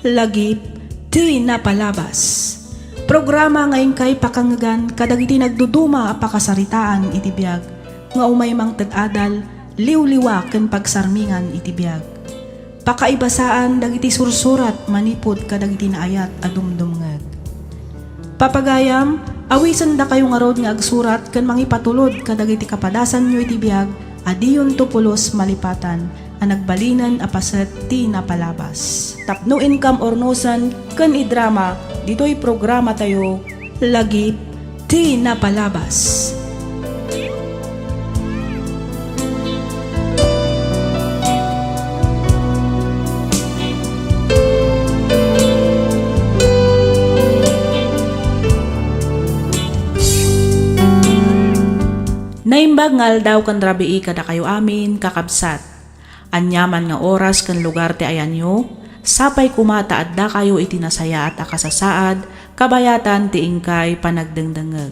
Lagip ti napalabas. Programa ngayon kay pakangagan kadagiti nagduduma a pakasaritaan iti biag nga umay mang tad-adal liwliwa ken pagsarmingan iti biag. Pakaibasaan dagiti sursurat manipod kadagiti naayat a dumdumngeg. Papagayam awisan da kayo nga rod nga agsurat ken mangipatulod kadagiti kapadasan nyo iti biag adiyon tupulos malipatan a nagbalinan a paset ti napalabas. Tapno income ornosan ken idrama dito'y programa tayo Lagip ti napalabas. Naimbag ngal daw kan rabii kada kayo amin kakabsat. Anyaman nga oras kan lugar ti ayanyo, sapay kumata adda kayo itinasaya at akasasaad, kabayatan ti ingkay panagdengdengeg.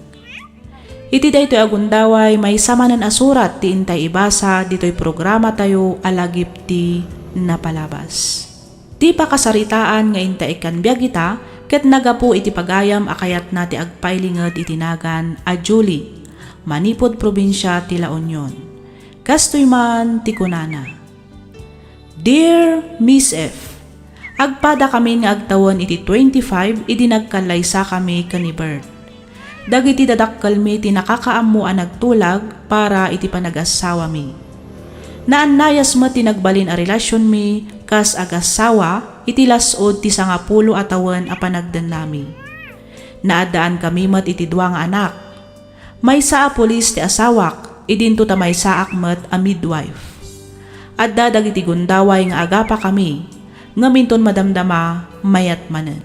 Iti daytoy agundaway may samanan asurat ti intay ibasa ditoy programa tayo Lagip ti napalabas. Ti pakasaritaan nga intay ikan biyagita ket nagapu iti pagayam akayat na ti agpailinget itinagan a Julie. Manipod probinsya ti La Union. Kastoy man ti kunana. Dear Miss F, agpada kami nga agtawan iti 25 iti nagkalaysa kami kani Bert. Dagiti dadakkal mi ti nakakaammo a nagtulag para iti panag-asawa mi. Naannayas mo ti nagbalin a relasyon mi kas agasawa iti lasod ti 10 atawan a panagdan nami. Naadaan kami met iti duwa nga anak. May saa polis ti asawak, idinto ta may saak met a midwife. Adda dagiti gundaway nga agapa kami, nga minton madamdama mayat manen.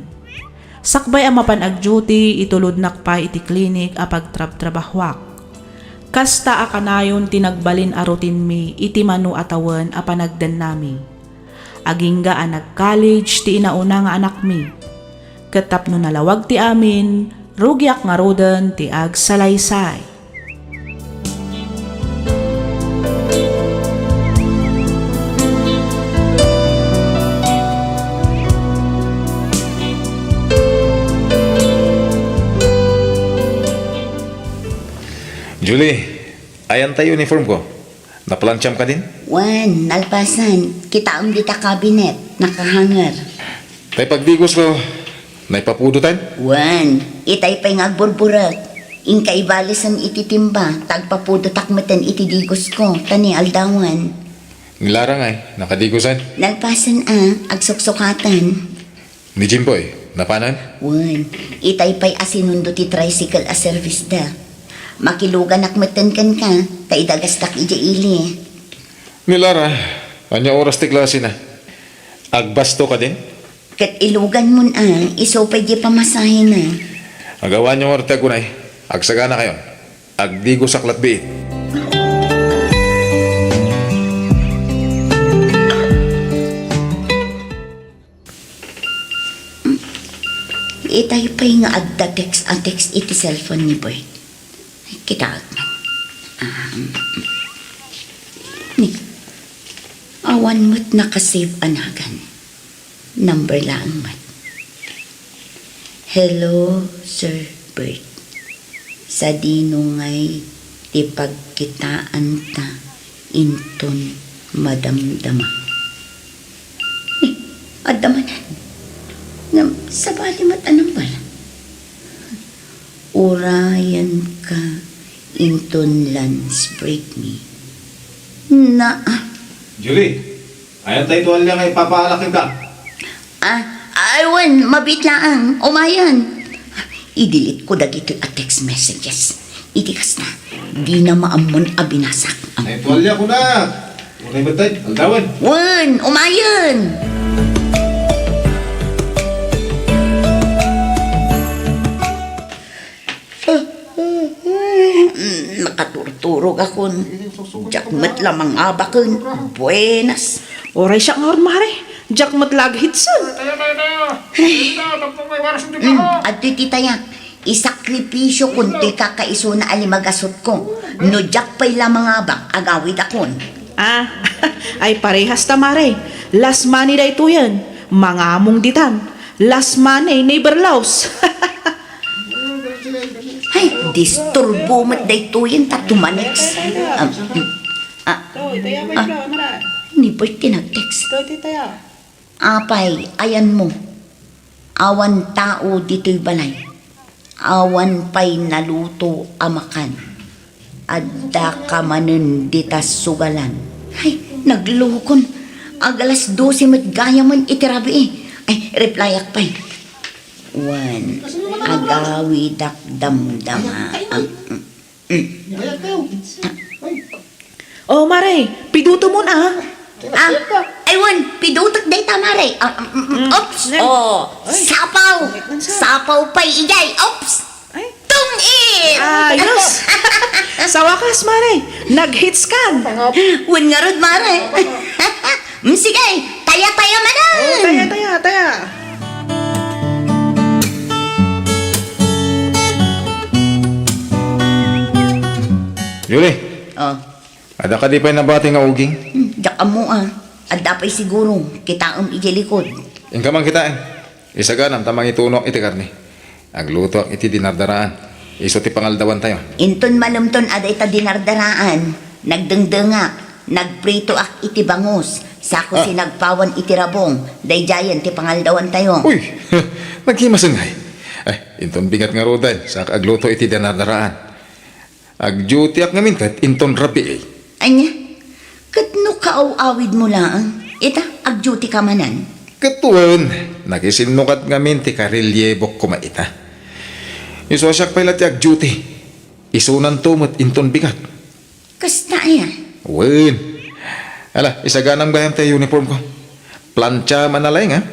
Sakbay ang mapan ag-duty itulod nakpay iti klinik a pagtrabtrabahwak. Kasta akanayon tinagbalin a rutin mi iti manu atawan a panagdan nami. Agingga a nag-college ti inauna nga anak mi. Katapno nalawag ti amin, rugyak nga roden ti agsalaysay. Julie, ayan tayo uniform ko. Napalansyam ka din? Wan, nalpasan. Kita ang dita kabinet. Nakahanger. Tay pagdigos ko, naipapudutan? Wan, itay pa'y ngagburburak. Inka ibalisan iti timba. Tagpapudotak meten iti digos ko. Tani aldawan. Nilarang ay, nakadigosan. Nalpasan agsuksukatan. Ni Jimboy, napanan? Wan, itay pa'y asinundo ti tricycle a service da. Makilugan akmeten kan ka. Kaidagastak ija ili. Nilara, anya oras ti klase na. Agbasto ka din? Kat ilugan mo iso pa'y di pamasahin na. Agawan yung orta ko na agsagana kayo. Agdigo sa klatbiit. Itay pa'y nga adda text iti cellphone ni Boy. Kita man. Ni, awan mo't nakasave anagan. Number lang mat. Hello, Sir Bert. Sa dinungay ti pagkitaan ta inton madamdama. Ni, adamanan. Ngam, sabali mat anong bala. Urayan ka inton lunch break me. Na, Julie, ayan tayo tuwal niya kay papaalakin ka. aywan, mabitlaan, umayan. I-delete ko dagito at text messages. Itikas na, di na maamon abinasak. Ay tuwal niya ko na. Unay ba tayo? Aldawan. Wan, umayan. Nakaturturog akon. Jakmet lamang abakon. Buenas. Oray siya nga ormare, jak matlaghit sa. At titaya, isakripisyo kunti kakaiso na alimagasot ko. No jak pa'y lamang abak, agawid akon. Ay parehas tamare. Last money da ito yan. Mangamong ditan. Last money, neighbor laws. Ay, disturbo mat dayto yan tatumanix. Ni Bert tinag-text. Apay, ayan mo. Awan tao dito'y balay. Awan pa'y naluto amakan. Adda ka manen ditas sugalan. Ay, naglukon. Agalas 12 mat gaya man itirabi eh. Ay, replyak pa'y. Wan, agawi dak damdama. Oh, Mare, piduto mo na. Aywan, pidutak day tamare. Ops! Oh, sapaw! Sapaw pa'y igay. Ops! Tungin! Ayos. Sa wakas, Mare, nag-hits ka. Wan nga rod, mare. Sige, taya-taya manan. Taya. Julie, Oh, ada ka di pa'y nabati nga uging? daka mo Adda pa'y siguro, kitaam ijelikod. Yung kamang kitain. Isaganam tamang itunok iti karni. Agluto iti dinardaraan. Iso ti pangaldawan tayo. Inton malumton aday ta dinardaraan. Nagdengdengak, nagprito ak iti bangus. Sako si nagpawan iti rabong. Dayjayan ti pangaldawan tayo. Uy, naghimasangay. Ay, inton bigat nga rodan. Sa agluto iti dinardaraan. Agduty ak nga minkat, inton rapi eh. Anya, katno kaaw-awid mo lang. Ita, agduty ka manan. Katuan, nakisinukat nga minti karilyebok kumaita. Isosyak pa'y lati agduty. Isunan tumot inton bigat. Kasta ya. Wen. Ala, isaganang gayam tayo uniform ko. Plancha manalay nga.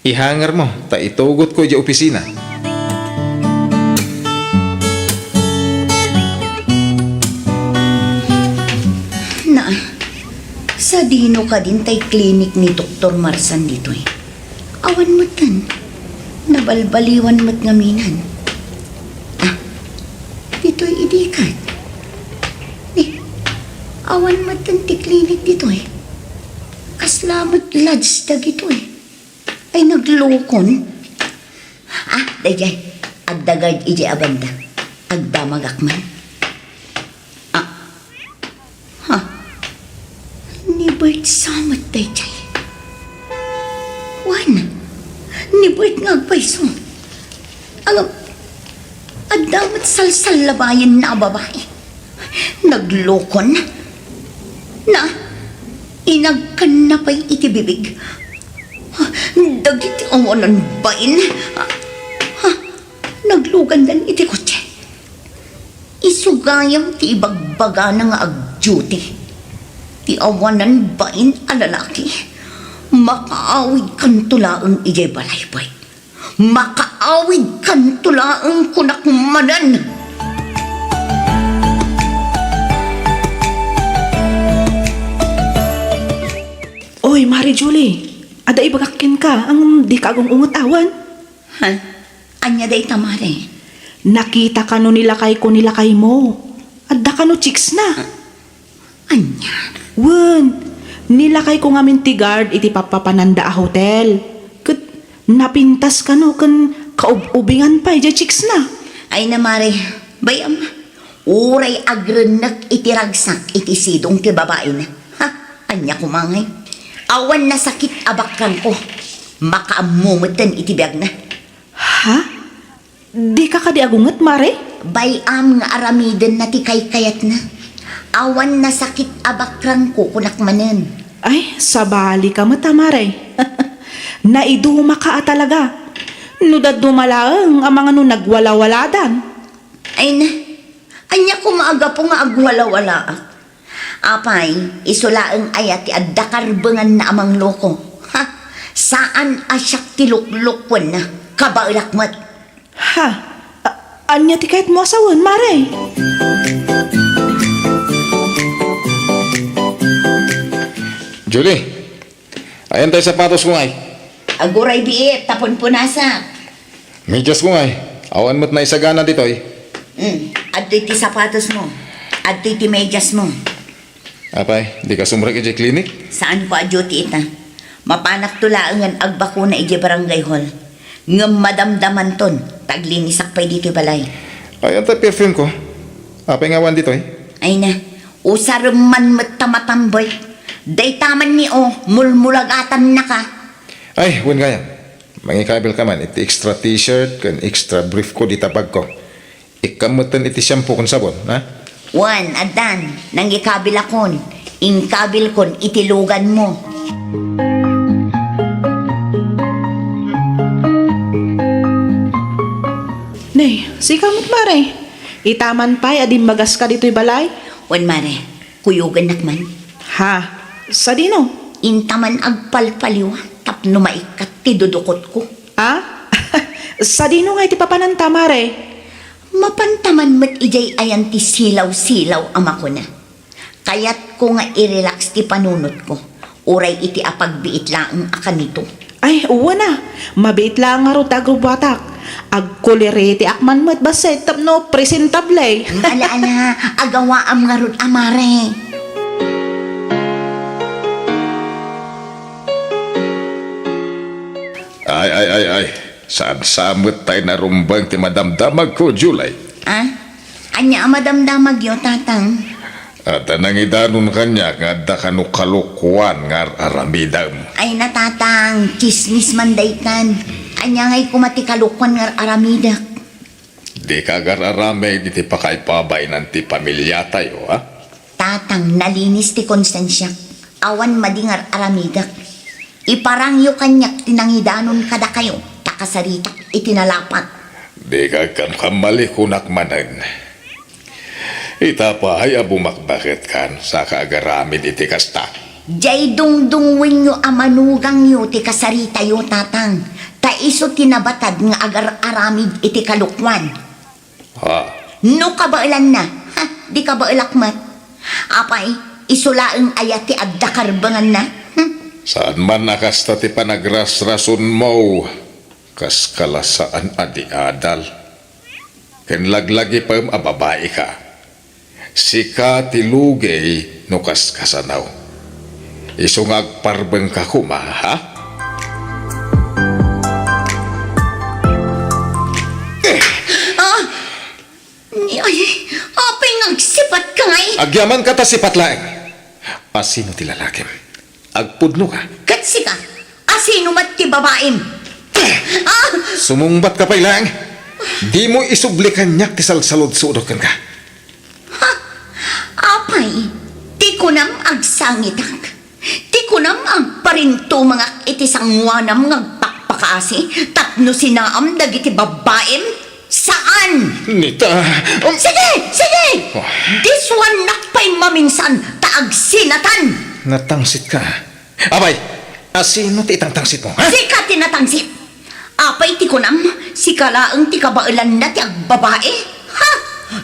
Ihanger mo, ta itugot ko di opisina. Na, sa dino ka din tay klinik ni Dr. Marsan dito eh. Awan mo't kan. Nabalbaliwan mo't ngaminan. Dito'y idikat. Awan mo't kan ti klinik dito eh. Kaslamat lads da gito eh. Ay naglukon. Dayjay. Agdagad iji abanda. Agdamagak man. Ni Bert samat dayjay. Wan. Ni Bert nga agpaiso. Adamat salsal labayan na babae. Naglokon. Na, inagkan na pa'y itibibig. Dagiti awanan bain. Naglugan dan iti kotse. Isugayang ti ibagbaga na nga agduty. Ti awanan bain alalaki. Makaawid kan tulaang ijay balaybay. Makaawid kan tulaang kunakmanan. Oy, Mari Julie, ada ibagakin ka ang di kagong ungot-awan. Anya day tamare. Nakita ka no nilakay ko nilakay mo. Adda ka no chicks na. Anya. Wen, nilakay ko nga mintigard iti papapananda a hotel. Kat napintas ka no kan kaubingan pa iti chicks na. Ay na mare, bayam. Uray agrenak iti ragsak iti sidong ti babae na. Anya kumangay. Awan na sakit abakran ko. Makaamumutan iti biyag na. Ha? Di ka kadi agunget, Mare? Bayam nga aramiden na ti kayat na. Awan na sakit abakran ko kunakmanen. Ay, sabali ka mata, Mare. Naiduma ka talaga. Nudad dumalaang ang mga nun nagwala-waladan. Ay na, anya ko maaga po nga agwala-wala. Apay, isulaang ayat ti addakarbengan na amang loko. Saan asyak tiluklukwan na, kabailakmat. Ha? Anya ti kahit mo asawan, Mare? Julie, ayan tayo sapatos ko ngay. Aguray biit, tapon punasa. Medyas ko ngay. Awan mo't na isagana dito eh. Adto'y ti sapatos mo. Adto'y ti medyas mo. Apay, di ka sumrek iti klinik? Saan ko adyuti ita? Mapanak tulaangan agbako na iji barangay hall. Ngam madamdaman ton, taglinisak pa'y dito'y balay. Ay, anta perfume ko. Apay ngawan dito eh. Ay na, usar man matamatamboy. Day taman ni o, mulmulagatan na ka. Ay, wen gaya. Mangikabil ka man, iti extra t-shirt, kan extra brief ko di tabag ko. Ikamutan iti shampoo kon sabon, ha? Wan, adan, nang ikabil akon. Ingkabil kon, itilugan mo. Nay, si kamot mare. Itaman pa'y adim magas ka dito'y balay. Wan mare, kuyugan nakman. Ha? Sa dino? Intaman agpalpaliwa, tapno maikat ti dudukot ko. Ah? Sa dino nga iti papananta mare. Mapantaman mat ijay ayan ti silaw-silaw ama ko na. Kaya't ko nga i-relax ti panunot ko. Uray iti apagbiit laang akan nito. Ay, uwa na. Mabait lang nga ro tagrubatak. Agkuliriti akman mo't baset tapno presentable. Ala-ala, agawa am nga rod amare. Ay. Saan samot tayo narumbang ti madamdamag ko, July. Ah? Anya amadamdamag yo, tatang. At anang idanon kanya nga da kanukalukuan nga aramidam. Ay natatang, chismis manday kan. Anya nga'y kumatikalukan nga aramidak. Di ka gararame di ti pakaipabay ng ti pamilya tayo, ha? Tatang, nalinis ti konsensya. Awan madingar aramidak. Iparangyo kanyak tinangidanon kada kayo. Takasaritak itinalapat. Di ka kamali kunak manan. Ita pa ay abumakbakit kan sa kaagaramid iti kasta. Jay dungdungwin nyo amanugang nyo ti kasarita yo, tatang. Ta iso tinabatad nga agar aramid iti kalukwan. Ha? No kabailan na, ha, di kabailakmat. Apay, isulaang ayati at dakarbangan na. Saan man nakasta ti panagrasrason mo, kas kalasaan adi adal. Kenlaglagi pa ababae ka. Sika ti lugay no kas kasanaw. Isungag parbeng ka kuma, ha? Ay, apay ngagsipat ka ngay. Agyaman ka ta si patlaeng. Asino ti lalakim? Agpudno ka. Katsi ka, asino mat ti babaim. Sumungbat ka pa ilang. Di mo isublikan niyak ti salsalod-sudokan ka. Apay, ti kunam agsangitak. Ti kunam agparinto mga iti sangwanam ngagpakpakaasi. Tapno sinaam dagiti babaim. Saan? Nita. Sige! This one nakpay maminsan, taag sinatan! Natangsit ka. Abay, asino ti itang tangsit mo, ha? Sika tinatangsit! Apay ti kunam, si kalaang ti kabailan na ti agbabae? Ha?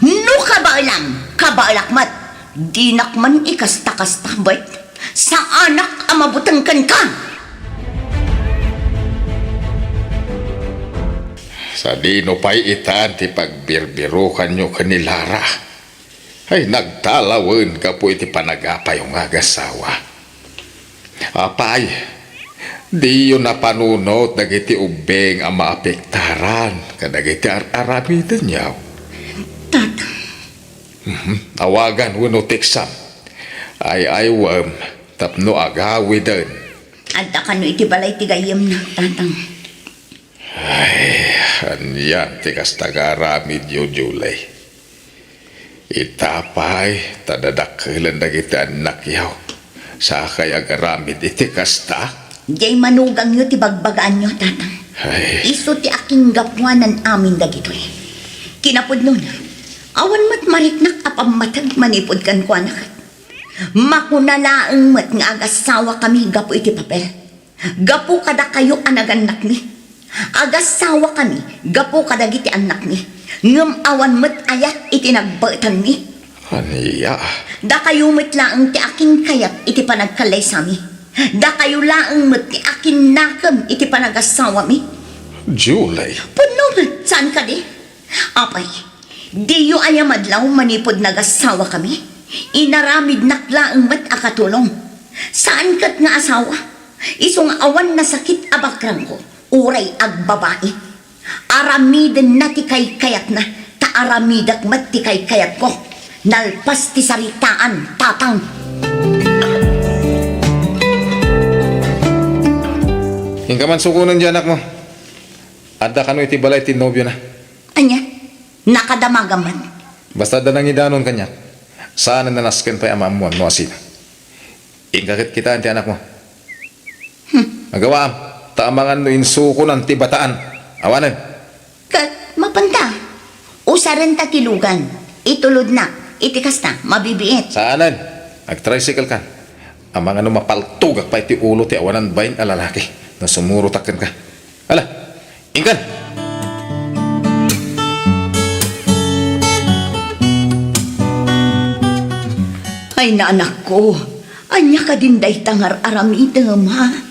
No kabailan, kabailakmat. Di nakman ikasta-kasta, bait? Sa anak amabutangkan ka! Sa dino pa'y itaan ti pagbirbirukan nyo kanilara. Ay nagtalawin ka po iti panagapay yung agasawa. Apay, di yun napanunot dagiti ubeng ang maapektaran kadagiti aramitan niyaw. Tatang, Awagan wano tiksam. Ay wam tapno agawi din. adda ka no iti balay ti gayem na, tatang. Anyan tikas tagaramid yo Julay. Itapay tadadakilan dagiti anak yaw. Sa kay agaramid iti kasta. Jay manugang nyo ti bagbagaan nyo, tatang. Ay, Iso ti aking gapwanan amin dagitoy. Kinapod nun, awan mat mariknak apamatag manipod kan ko anak. Makunalaang mat nga agasawa kami gapo iti papel. Gapo kada kayo anaganak ni. Agasawa kami, gapo kada giti anak ni. Ngam awan mat ayat iti nagbaitan ni. aniya. Da kayo mat laang ti aking kayat iti panagkalay sami. Da kayo laang mat ti aking nakam iti panagasawa mi. Julay. Puno mat, saan ka di? Apay, di yu ayamadlaw manipod nagasawa kami. Inaramid naklaang mat akatulong. Saan kat nga asawa? Isong awan na sakit abakrang ko, uray ag babae. Aramiden na ti kay kayat na, taaramidak mat ti kay kayat ko. Nalpas ti saritaan, tatang. Yung ka man sukunan dyan, anak mo. Adda ka no iti balay ti nobyo na. Anya, nakadamagaman. Basta danang idanon kanya. Saan na nanasken pa yung amamuan no asin. Ingkakit kita ti anak mo. Magawa am, taamangan no insuko ng tibataan. Awanan. Kat, mapanta. Usaran ta tilugan. Itulod na, itikas na, mabibiit. Saanan? Nag-tricycle ka. Amang ano mapaltugak pa iti ulo ti awanan bayin a lalaki na sumurutakan ka. Ala, ingkan. Ay na anak ko, anya ka din day tangar aramidam ha?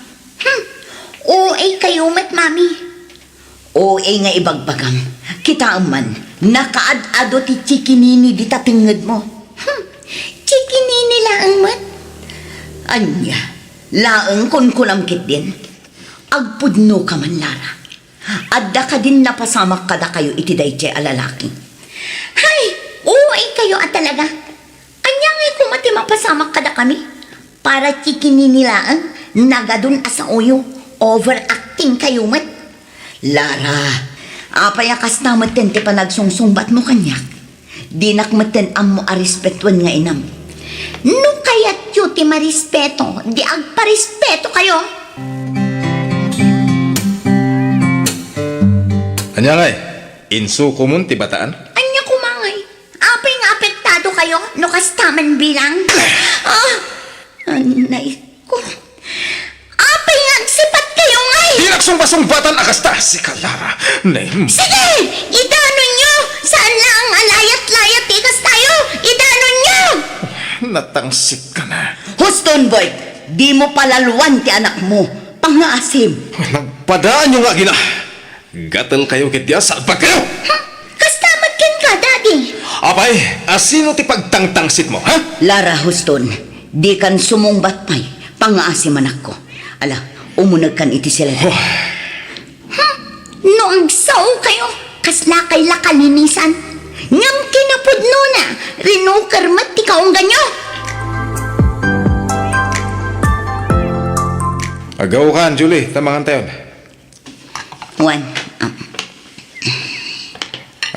OA kayo met mami. OA nga ibagbagam. Kita man, nakaad-ado ti chikinini di tatingad mo. Chikinini laang mat. Anya, laang kun kulamkit din. Agpudno ka man lara. Adda ka din napasamak kada kayo iti dayjay alalaki. Hay, OA kayo at talaga. Anya nga kumati mapasamak kada kami. Para chikinini laang, nagadun asa uyo. Overacting kayo mat. Lara, apayakas na maten ti panagsungsungbat mo kanyak. Dinak maten ang mo arespetuan nga inam. No kayat yu ti marespeto, di agparespeto kayo. Anya ngay, insuko mo ti bataan? Anya kumangay, apay nga apektado kayo, no kastaman bilang. Anay ko. Apay nga agsipat kayo ngay. Di nagsumba-sumbatan akasta si Kalara. Sige! Idanon nyo! Saan lang ang alayat-layat tikas tayo? Idanon nyo! Natangsik ka na. Huston boy, di mo palaluan ti anak mo. Pangaasim. Nagpadaan nyo nga gina. Gatal kayo kitya salpag kayo. Kastamat ken ka, daddy. Apay, asino ti pagtangtangsit mo, ha? Lara Huston, di kan sumungbat pay. Pangaasim anak ko. Ala, umunag kan iti sila. Noong sao kayo, kasla kay lakalinisan. Ngam kinapudno na, rinukar mat ti kaong ganyo. Agaw ka, Julie. Tamangan tayo. Juan,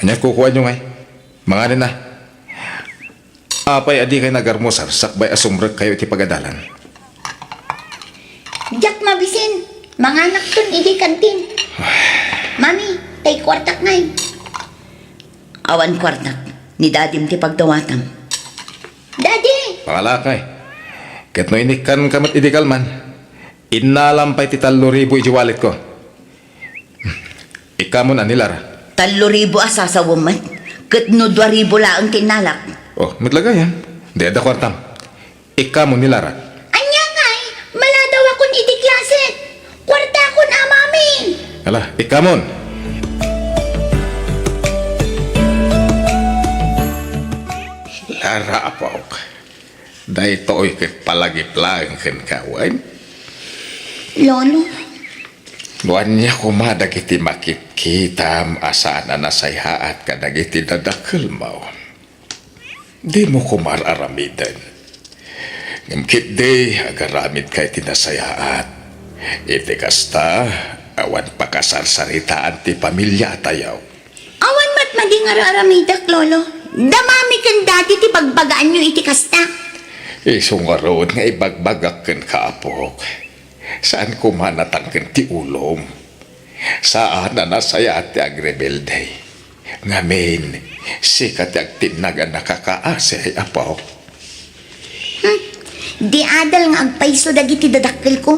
Anya kukuha nyo ngay. Mga rin na. Apay, adi kayo nagarmosar. Sakbay asumrag kayo iti pagadalan. Jack mabisin, mga anak tun idi kantin. Mami, tay kwartak ngay. Awan kwartak, ni dadim ti pagdawatam. Daddy! Pangalakay. Ket no inikan kamat iti kalman. Inalampay ti 3,000 iti wallet ko. Ika mo na nilara. 3,000 asasawam man. Ket no 2,000 laang tinalak. Oh, matlagay yan. Di ada kwartam. Ika mo nilara. Anya ngay, maladaw akong idi klaset. Kwarta akon mami. Ala, ika mo. Lara apok. Dahil to'y ket palagiplang ken kawan. Lolo, Luan niya kumadag iti makit-kitam asaan na nasayhaat kadag iti dadakil mo. Di mo kumararamidan. Ngamkit di agaramid ka iti nasayaat. Iti kasta awan pakasarsaritaan ti pamilya tayaw. awan mat mading araramidak, Lolo. Damami kan dati ti pagbagaan nyo iti kasta. Isungarod nga ibagbagak ken kaapok. Saan kumanatang ken ti ulom? Saan na nasayaat ti agrebelde? Ngamin, sikat ti agtinagan nakakaase ay apok. Di adal nga agpaiso dagiti dadakkel ko.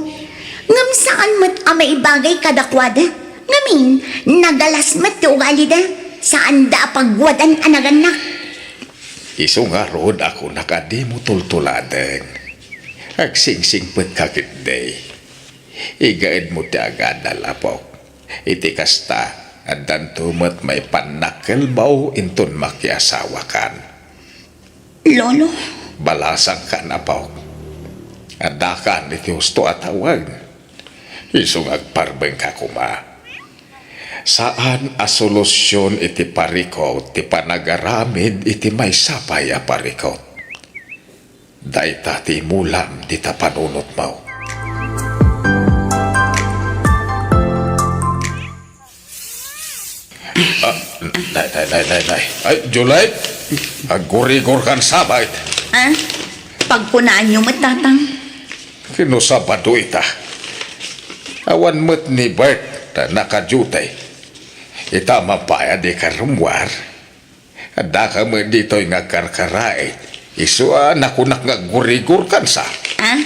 Ngam saan mat amay ibagay kadakwada. Ngamin, nagalas mat ti ugali da. Saan da pagwadan anaganak. Isungarod ako nakadi mo tultuladan. Agsingsing pet kakit day. Igaid mo ti agad apok. Iti kasta, adan tumat may panakil bao inton makiasawa kan. Lolo, Balasang kan apok. Adakan iti husto at awag. Isong agparbeng ka kuma. Saan a solusyon iti parikot, ti panagaramid iti may sapay a parikot. Dayta ti mulam di ta panunot mo. Day. Ay, July, agurigor kan sabay. Ah? Pagpunaan nyo matatang. Kinusabado ita. Awan mo't ni Bert na nakajutay. Ita mapaya di karumwar. Ada ka mo dito'y nga karkarait. Isua nakunak nga gurigor kan sa. Ah?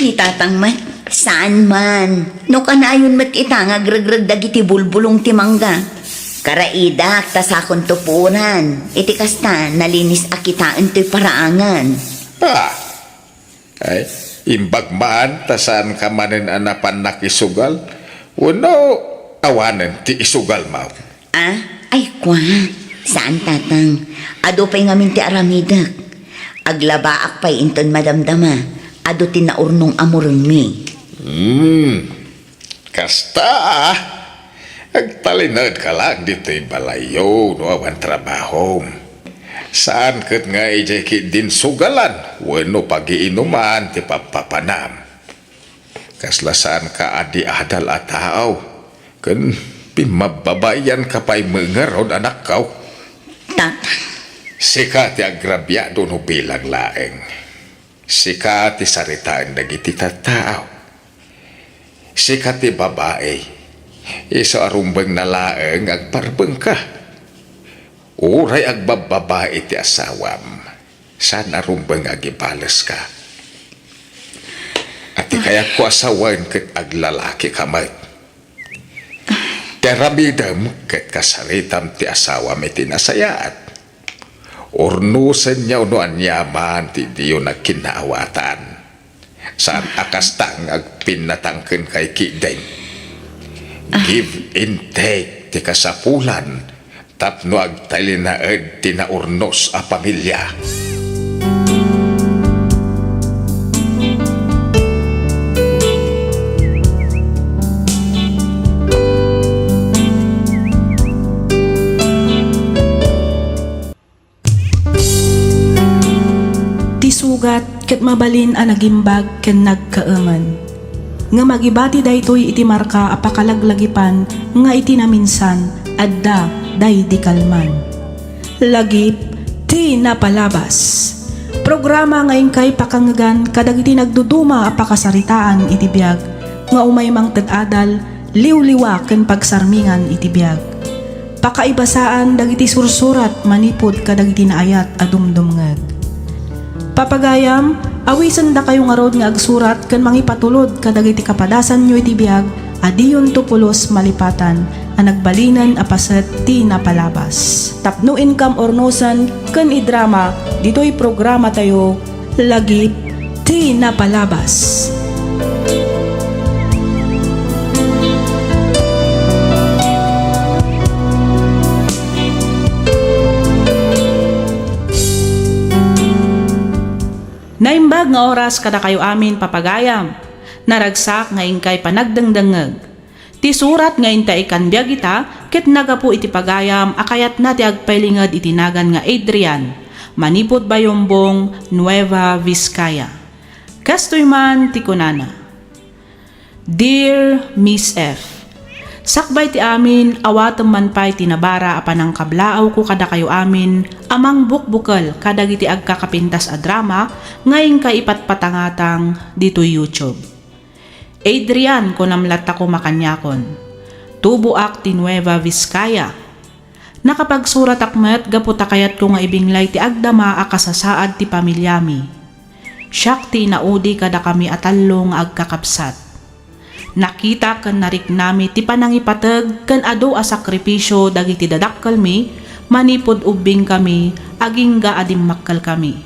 Ni tatang man. Saan man? No kanayon mat ita nga gregreg dagiti bulbulong timangga. Karaidak tasakon tupunan. Iti kasta nalinis akitaan to'y paraangan. Ay, imbag man tasan ka manin anapan nakisugal. Uno, awanan ti isugal mo. Ah? Ay kwa. Saan tatang? Ado pa'y ngamin ti aramidak. Aglabaak pa'y inton madamdama. Ado tinaurnong amurong mi. Kasta agtalinod ka lang dito'y balayo no awan trabaho. Saan kat nga ijay din sugalan wano pag-iinuman ti papapanam. Kaslasan ka adi adal at tao kan pimababayan ka pa'y mengarod anak kaw. Tatang. Sika ti agrabyado no bilang laeng. Sika ti saritaan dagiti tattao. Sika ti babae. Iso arumbeng na laeng agparbeng ka. Uray agbababae ti asawam. Saan arumbeng agibales ka. At ti kaya ko asawan ket aglalaki kamay. Teramidam ket kasaritam ti asawam iti nasayaat. Urnusen niya no anyaman ti diyo na kinaawatan. Saan akastang agpinatangken kay kideng. Give and take ti kasapulan tapno agtalinaed ti naurnos a pamilya. Ti sugat ket mabalin a nagimbag ken nagkaengen. Nga magibati daytoy iti marka apakalaglagipan nga iti naminsan adda day di kalman. Lagip ti napalabas. Programa ngayon kay pakangagan kadag iti nagduduma apakasaritaan iti biyag nga umay mang tadadal liwliwa ken pagsarmingan iti biyag. Pakaibasaan dagiti sursurat manipod kadag iti naayat a dumdumngeg. Papagayam, awisan da kayo nga rod nga agsurat kan mangipatulod kadag iti kapadasan nyo iti biyag adiyon tupulos malipatan a nagbalinan a paset ti napalabas. Tapno income ornosan kan idrama dito'y programa tayo lagip ti napalabas. Naimbag nga oras kada kayo amin papagayam. Naragsak nga ingkay panagdangdangeg. Ti surat nga inta ikanbiag ita ket nagapu iti pagayam akayat na ti agpailingad itinagan nga Adrian. Manipod Bayombong, Nueva Vizcaya. Kastoy man ti kunana. Dear Miss F. Sakbay ti amin, awatem man pa'y tinabara apanang kablaaw ko kada kayo amin, amang bukbukal kadag iti agkakapintas a drama, ngayong kaipatpatangatang dito YouTube. Adrian ko namlat ako makanyakon. Tubuak ti Nueva Vizcaya. Nakapagsurat akmet gaputa kayat ko nga ibinglay ti agdama akasasaad ti pamilyami. Siyak ti naudi kada kami atallo nga agkakapsat. Nakita kan narik nami ti panangipateg kan ado a sakripisyo dagiti dadakkel mi manipod ubing kami aging gaadim makkal kami.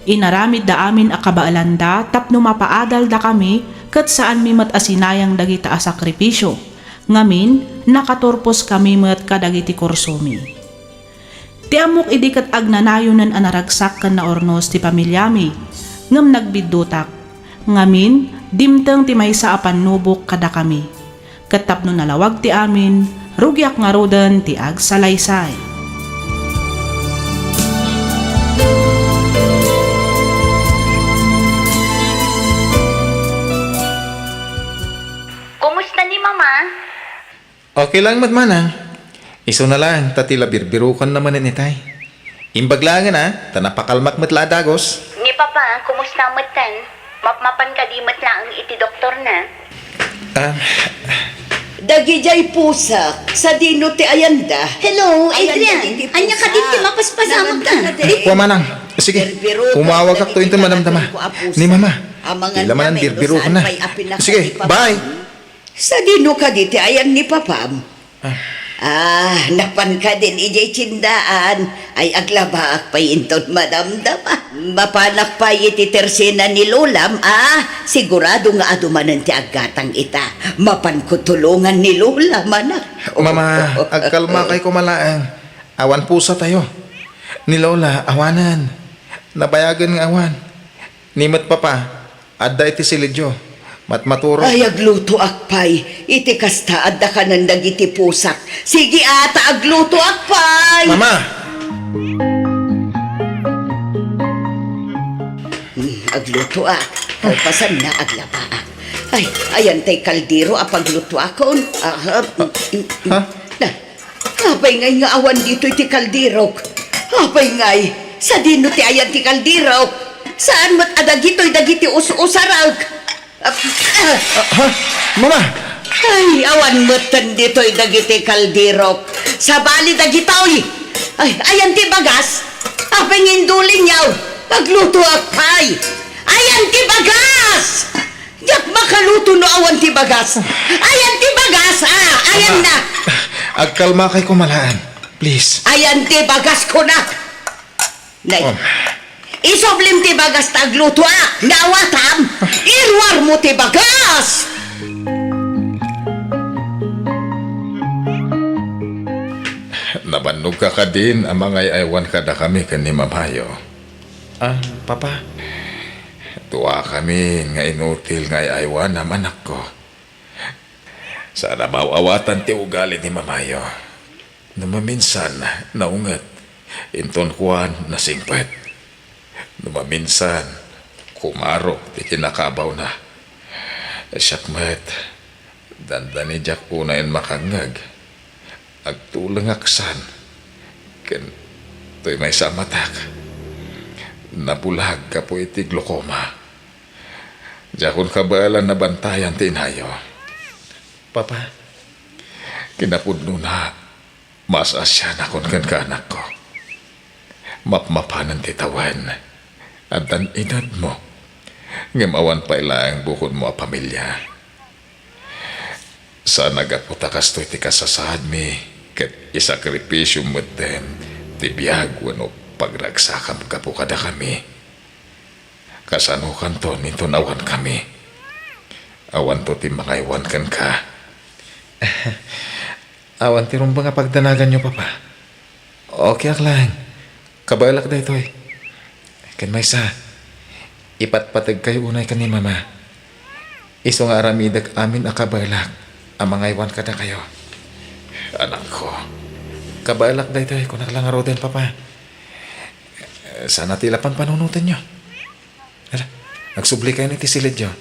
Inaramid da amin a kabaalanda tapno mapaadal da kami ket saan mi met asinayang dagita a sakripisyo. Ngamin nakaturpos kami met kadagiti kursomi. Ti amok idi ket agnanayonan a naragsak kan naornos ti pamilyami ngem nagbiddutak. Ngamin dimteng ti maysa a pannubok kada kami. Katapno nalawag ti amin, rugyak nga rodan ti agsalaysay. Kumusta ni Mama? Okay lang manang. Iso na lang, tatila birbirukan naman ni tay. Imbag lang na, tanapakalmak matla dagos. Ni Papa, kumusta mo tan? Mapmapan ka di matlaang iti doktor na. Dagijay pusa, sa dino ti ayanda. Hello, Ayan, Adrian. dagiti pusa. Anya ka diti mapaspasama ka. Wa manang. Sige, umawag ka to ito madamdama. Ni mama. Ila man ang birbirukan na. Sige, bye. Sa dino ka diti ayan ni Papam. Napan ka din ijay tsindaan. Ay aglabaak pa intod madamdama. Mapanak pa iti tersena ni Lolam, sigurado nga adumanan ti aggatang ita. Mapan ko tulungan ni Lola, manak. Mama, agkalma kay kumalaang. Awan pusa tayo. Ni Lola, awanan. Nabayagan nga awan. Nimat papa, adda iti silidyo. Matmaturo. Ay agluto akpay. Iti kasta adda ka ng dagiti pusak. Sige ata agluto akpay. Mama! Agluto ak. Kalpasan na aglabaak. Ay, ayan tay kaldero apagluto akon. Ha? Apay ngay nga awan dito iti kaldero. Apay ngay. Sa dino ti ayan ti kaldero. Saan mat adagito'y dagiti us-usarag. Ha? Mama! Ay, awan matan dito'y dagiti kaldero. Sa bali dagito'y. Ay, ayan ti bagas. Apay ngindulin yaw. Agluto akpay. Ayan ti bagas! Yak makaluto no awan ti bagas. Ayan ti bagas, ayan na. Agkalma kay kumalaan. Please. Ayan ti bagas ko na. Nay, isoblim ti bagas ta agluto Nawatam, irwar mo ti bagas. Nabannog ka din ang mga aywan kada kami ni Mamayo. Papa. Tuwa kami nga inutil nga aywan na manak ko. Sana mawawatan ti ugali ni Mamayo. Namaminsan naungat, inton kuwan na singpet. Namaminsan kumarok ti kinakabaw na. Syakmet, dandani jak unayin makangag. Agtulang aksan. Ken to'y may samatak. Nabulag ka po iti glukoma. Jakon kabalan na bantayan tinayo. Papa. Kinapudno na mas asya na kon kan kaanak ko. Mapmapanan titawan. At ang inad mo. Ngamawan pa ilang bukod mo a pamilya. Sa nagaputakas to iti kasasad mi. Kat isakripisyo mo din. Tibiyag wano pagragsakam ka po kada kami. Kasanukan to nito nawan kami. Awan to ti mga iwan kan ka. Awan ti rumba nga pagdanagan nyo, Papa. Okay ak lang. Kabalak da ito eh. Kan may sa. Ipatpatag kayo unay ka ni Mama. Iso nga aramidag amin akabalak. Ang mga iwan kada kayo. Anak ko. Kabalak da ito eh. Kung nakalangaro din, Papa. Sana tila pang panunutan nyo. Hala, nagsubli kayo ni tisilid nyo.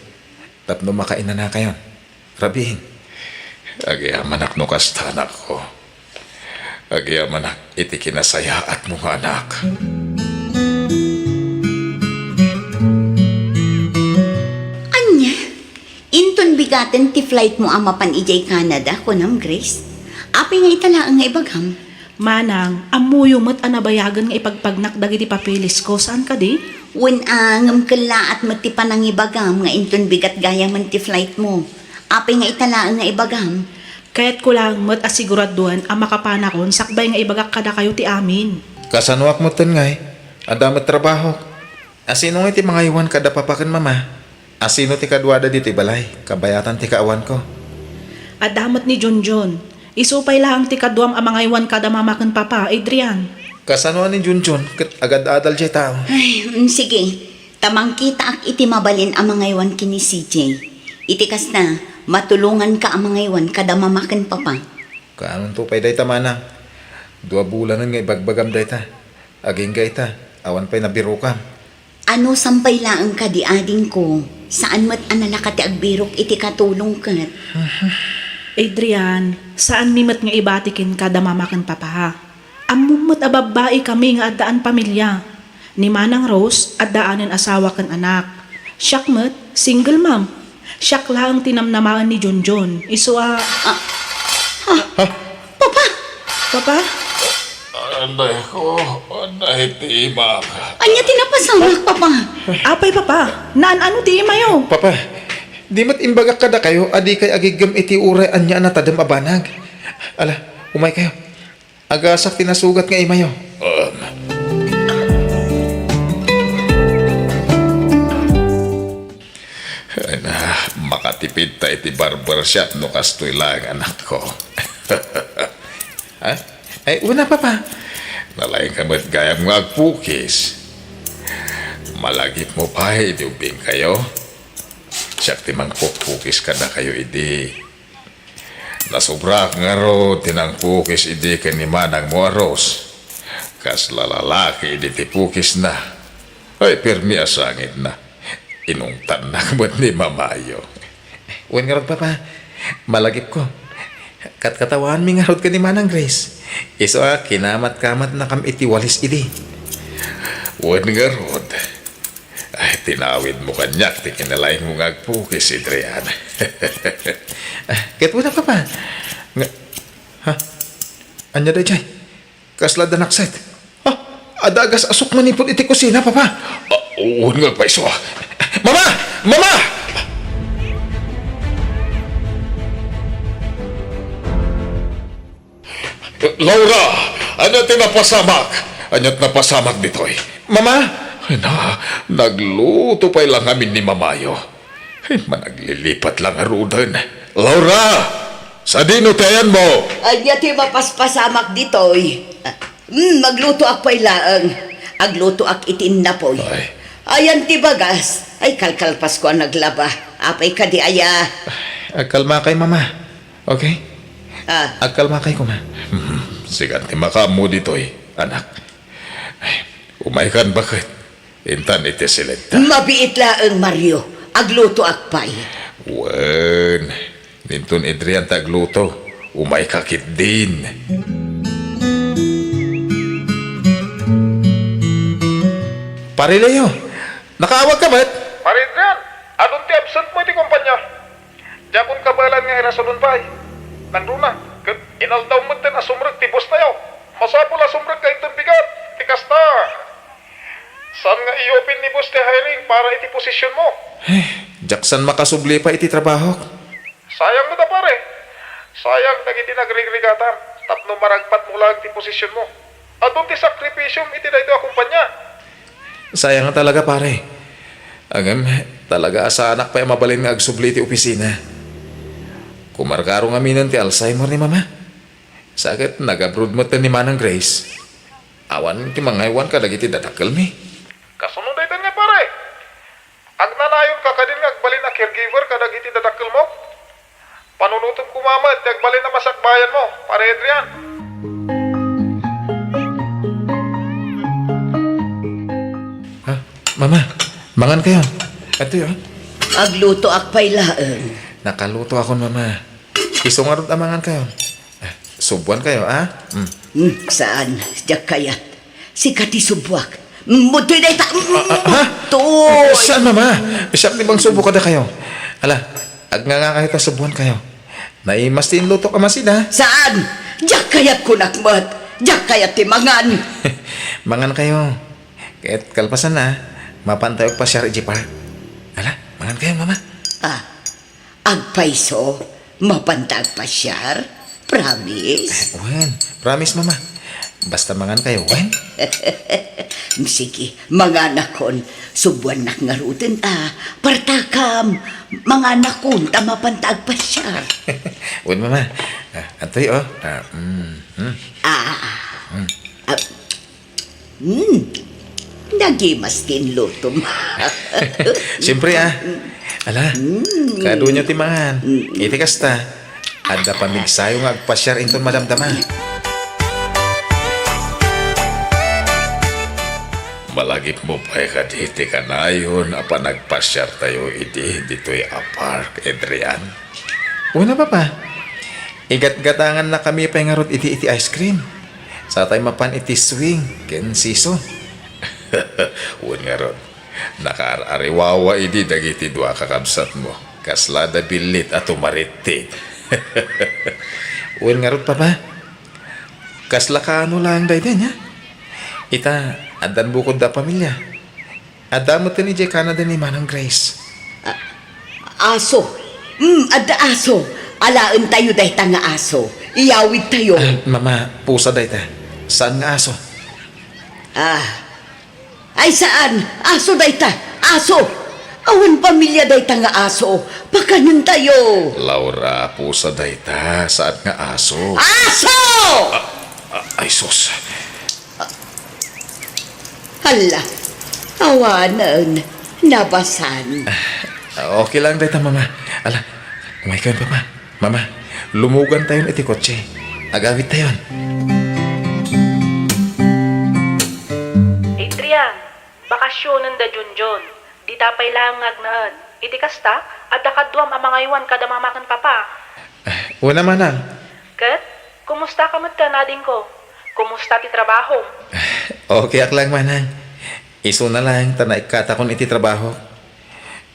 Tapno makaina na kayo. Rabihin. Agiyaman no kasta anak ko. Agiyaman iti kinasaya at mga anak. Anya, inton bigaten ti flight mo amapan ijay Canada, kunam Grace. Api nga italaang nga ibagham. Manang, amuyo mo't anabayagan nga ipagpagnak dagiti papeles ko. Saan ka di? Wen angam kala at matipan ang ibagam nga inton bigat gaya man ti flight mo. Api nga italaang nga ibagham. Kaya't ko lang mo't asiguraduan ang makapanakon sakbay nga ibagak kada kayo ti amin. Kasanuak mo tan ngay. Adamat trabaho. Asino nga ti mga iwan kada papakan, Mama? Asino ti kadwada diti balay? Kabayatan ti kaawan ko. At damot ni John. Isupay lang ti kadwam ang mga iwan kada mamakan papa, Adrian. Kasanuan ni Junjun, agad adal jay tao. Ay, sige. Tamang kita ak iti mabalin ang mga iwan kini CJ. Itikas na, matulungan ka ang mga iwan kada mamakin papa. Kaanon to pay dayta manang. 2 bulanan nga ibagbagam dayta. Aging gayta, awan pay nabiro ka. Ano sampay laang ka di ading ko? Saan mat analaka ti agbirok iti katulong kat? Adrian, saan mimat nga ibatikin kada mamakan papa? Amumot ababae kami nga addaan pamilya. Ni Manang Rose, addaanin asawa kan anak. Siyak mat, single mom. Siyak lang tinamnamaan ni Junjun. Papa? Papa? Anday ko, anday timang. Anya tinapasamak, papa? Apay papa, naan ano di mayo? Papa, di mat imbagak kada kayo, adi kay agigam iti uray anya na tadam abanag. Ala, umay kayo. Agasak tinasugat nga imayo. Makatipid ta iti barbershop no kastoy lang anak ko. Ha? Ay, una papa. Nalaing kamat gayam nga agpukis. Malagip mo pa, idubing kayo. Siyak timang pukis ka na kayo, idi. Nasobra nga ro, tinang pukis, idi ka ni Manang mo aros. Kas lalalaki, idi ti pukis na. Ay, pirmi asangit na. Inungtan na kamat ni Mamayo. Uwan nga rod, papa. Malagip ko. Katkatawan mi nga rod ka ni Manang Grace. Iso kinamat-kamat na kam iti walis idi. Uwan nga rod. Ay, tinawid mo kanyak, ti kinalain mo nga agpukis, Adrian. Ket una papa. Nga, ha? Anya da jay? Kasla da nakset. Ha? Adagas asok manipod iti kusina, papa. Uwan nga pa iso. Mama! Mama! Laura! Ano tinapasamak? Anyat napasamak ditoy? Mama! Ay na, nagluto pa lang amin ni Mamayo. Ay, managlilipat lang arudan. Laura! Sa dino tayan mo? Anya ti mapaspasamak ditoy. Magluto ak pa'y laang. Agluto ak itin na po'y. Ay. Ayan ti bagas. Ay kalkalpas ko ang naglaba. Apay ka di aya. Agkalma kay mama. Okay? Ah, Agkalma kay kuma. Siganti makamu ditoy, anak. Ay, umaykan bakit? Intan iti silenta. mabiit laang Mario. Agluto ak pa'y. Wen, nintun Adrian tagluto. Umay kakit din. Pare Leo, nakaawag ka ba't? Pare Adrian, adun ti absent mo iti kumpanya. Jakon kabalan nga irasulun pa'y. Nandun na, inaldaw mo din asumrag ti bus tayo. Masapul asumrag ka itong bigat, ti kasta. Saan nga i-open ni bus ti hiring para iti posisyon mo? Jackson makasubli pa iti trabaho. Sayang mo da pare. Sayang nagiti nagrigligatan. Tapno maragpat mo lang ti posisyon mo. Adun ti sakripisyum iti dayto a kumpanya. Sayang nga talaga pare. Agam, talaga asa anak pa mabalin nga agsubli ti opisina. Kumarkaro nga minan ti Alzheimer ni mama. Sakit nag-abroad mo ni Manang Grace. Awan ti mga iwan ka dagiti dadakkel mi. Kasunod daytan nga pare. Agnanayon ka kadin nga agbalin na caregiver kadagiti dadakkel mo. Panunutom kumama at agbalin na masakbayan mo, pare Adrian. Ha? Mama, mangan kayo. Ito yun. Agluto ak pa'y laang. Nakaluto ako mama. Isungarot amangan kayo. Subuan kayo, ah? Saan? Diyak kayat. Si Kati Subwak. Mutoy na ita. Ha? Toy! Saan mama? Siyak ni bang subo ka na kayo? Ala, agnganga kahit subuan kayo. Naimas tin luto ka masina. Saan? Diyak kayat kunakmat. Diyak kayat timangan. Mangan kayo. Kahit kalpasan na, mapantayog pa siya Reggie Park. Ala, mangan kayo mama. Agpaiso. Mapantag pa siyar. Promise. Wen, promise mama. Basta mangan kayo, wen. Sige, mga nakon, subuan nak ngarutin partakam, mga nakon, tamapantag pa siya. Wen mama. Antoy oh. Nagimas kinluto mo. Siyempre Ala, kado nyo timahan. Iti kasta. Ada pamigsayo nga agpasyar inton madamdama. Malagip mo pa ka diti ka na yun, apa nagpasyar tayo iti dito'y apark, Adrian. Una pa. Igat-gatangan na kami pa nga rot iti ice cream. Sa tayo mapan iti swing, ken siso. Uwan nga ron, nakaariwawa idi dagiti dua kakabsat mo. Kaslada bilit at umaritit. Uwan nga rot pa. Kasla ka ano lang dahi niya. Ita, adan bukod da pamilya. Adamot ni Jay Canada ni Manang Grace. Aso. Ada aso. Alaan tayo dahi ta nga aso. Iyawid tayo. Mama, pusa dahi ta. Saan nga aso? Ay saan? Aso dahi ta. Aso. Awan pamilya dahi ta nga aso. Pakanon tayo. Laura, pusa dayta, saan nga aso? Aso! Ay sus, Hala. Awanan. Nabasan. Okay lang dahi ta, Mama. Ala, umay ka Papa. Mama, lumugan tayo iti kotse. Agawit tayo. Adrian, bakasyonan da Junjun. Di tapay lang ngagnaan. Iti kasta, at dakadwam ang mga iwan kada mamakan papa. Una Manang. Kat, kumusta ka ka nading ko? Kumusta ti trabaho? Okay ak lang Manang. Iso na lang, tanay katakon iti trabaho.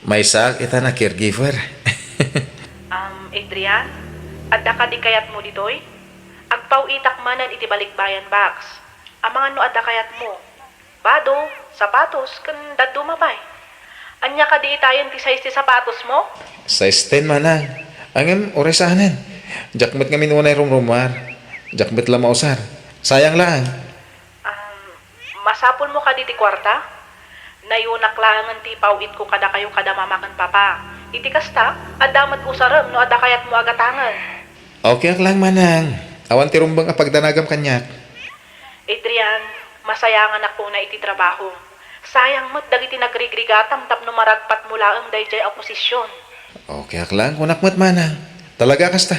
May sak ita na caregiver. Adrian, adda ka di kayat mo ditoy? Agpaw itak manan iti balikbayan box. Ang mga no adda kayat mo. Bado, sapatos, kan daddo mabay. Anya ka di itayan ti size ti sapatos mo? Size 10 Manang. Angin, oresahanan. Jakmet kami nunay rumrumar. Jakmet lang mausar. Sayang lang. Masapol mo ka di ti kwarta? Nayunak langan ti pawit ko kada kayo kada mamakan papa. Iti kasta, adamat usaram no ada kayat mo agatangan. Okay ak lang Manang. Awan ti rumbang apagdanagam kanyak. Adrian, masayangan ako na iti trabaho. Sayang mo't dagiti nagrigrigatam tapno maragpat mula ang dayjay oposisyon. Okay ak lang. Kunak mo't Manang. Talaga kasta.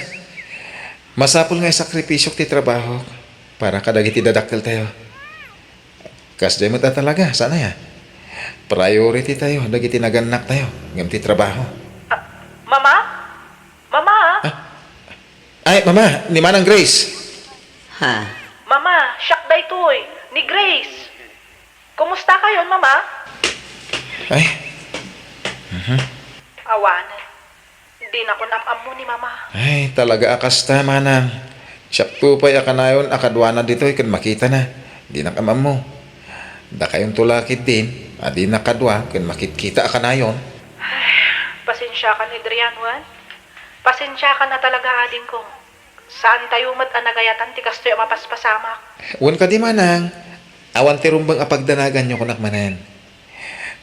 Masapol nga sakripisyo ti trabaho para kadagiti dadakkel tayo. Kasday mo ta talaga. Sana ya. Priority tayo. Dagiti naganak tayo. Ngam ti trabaho. Mama? Mama? Ay, Mama. Ni Manang Grace. Ha? Mama, siyak day toy. Ni Grace. Kumusta kayo, Mama? Ay, Awanan. Hindi na ko namam mo ni Mama. ay, talaga akasta, Manang. Siyak tupay akanayon, akadwana dito, ikan makita na. Di nakamam mo. Da kayong tulakit din, adi nakadwa, kan makitkita akanayon. Pasensya ka ni Adrian, Juan. Pasensya ka na talaga, ading ko. Saan tayo mat anagayatan ti kastoy mapaspasamak? Uwan ka di, Manang. Awan ti rumbang apagdanagan nyo kunak manan.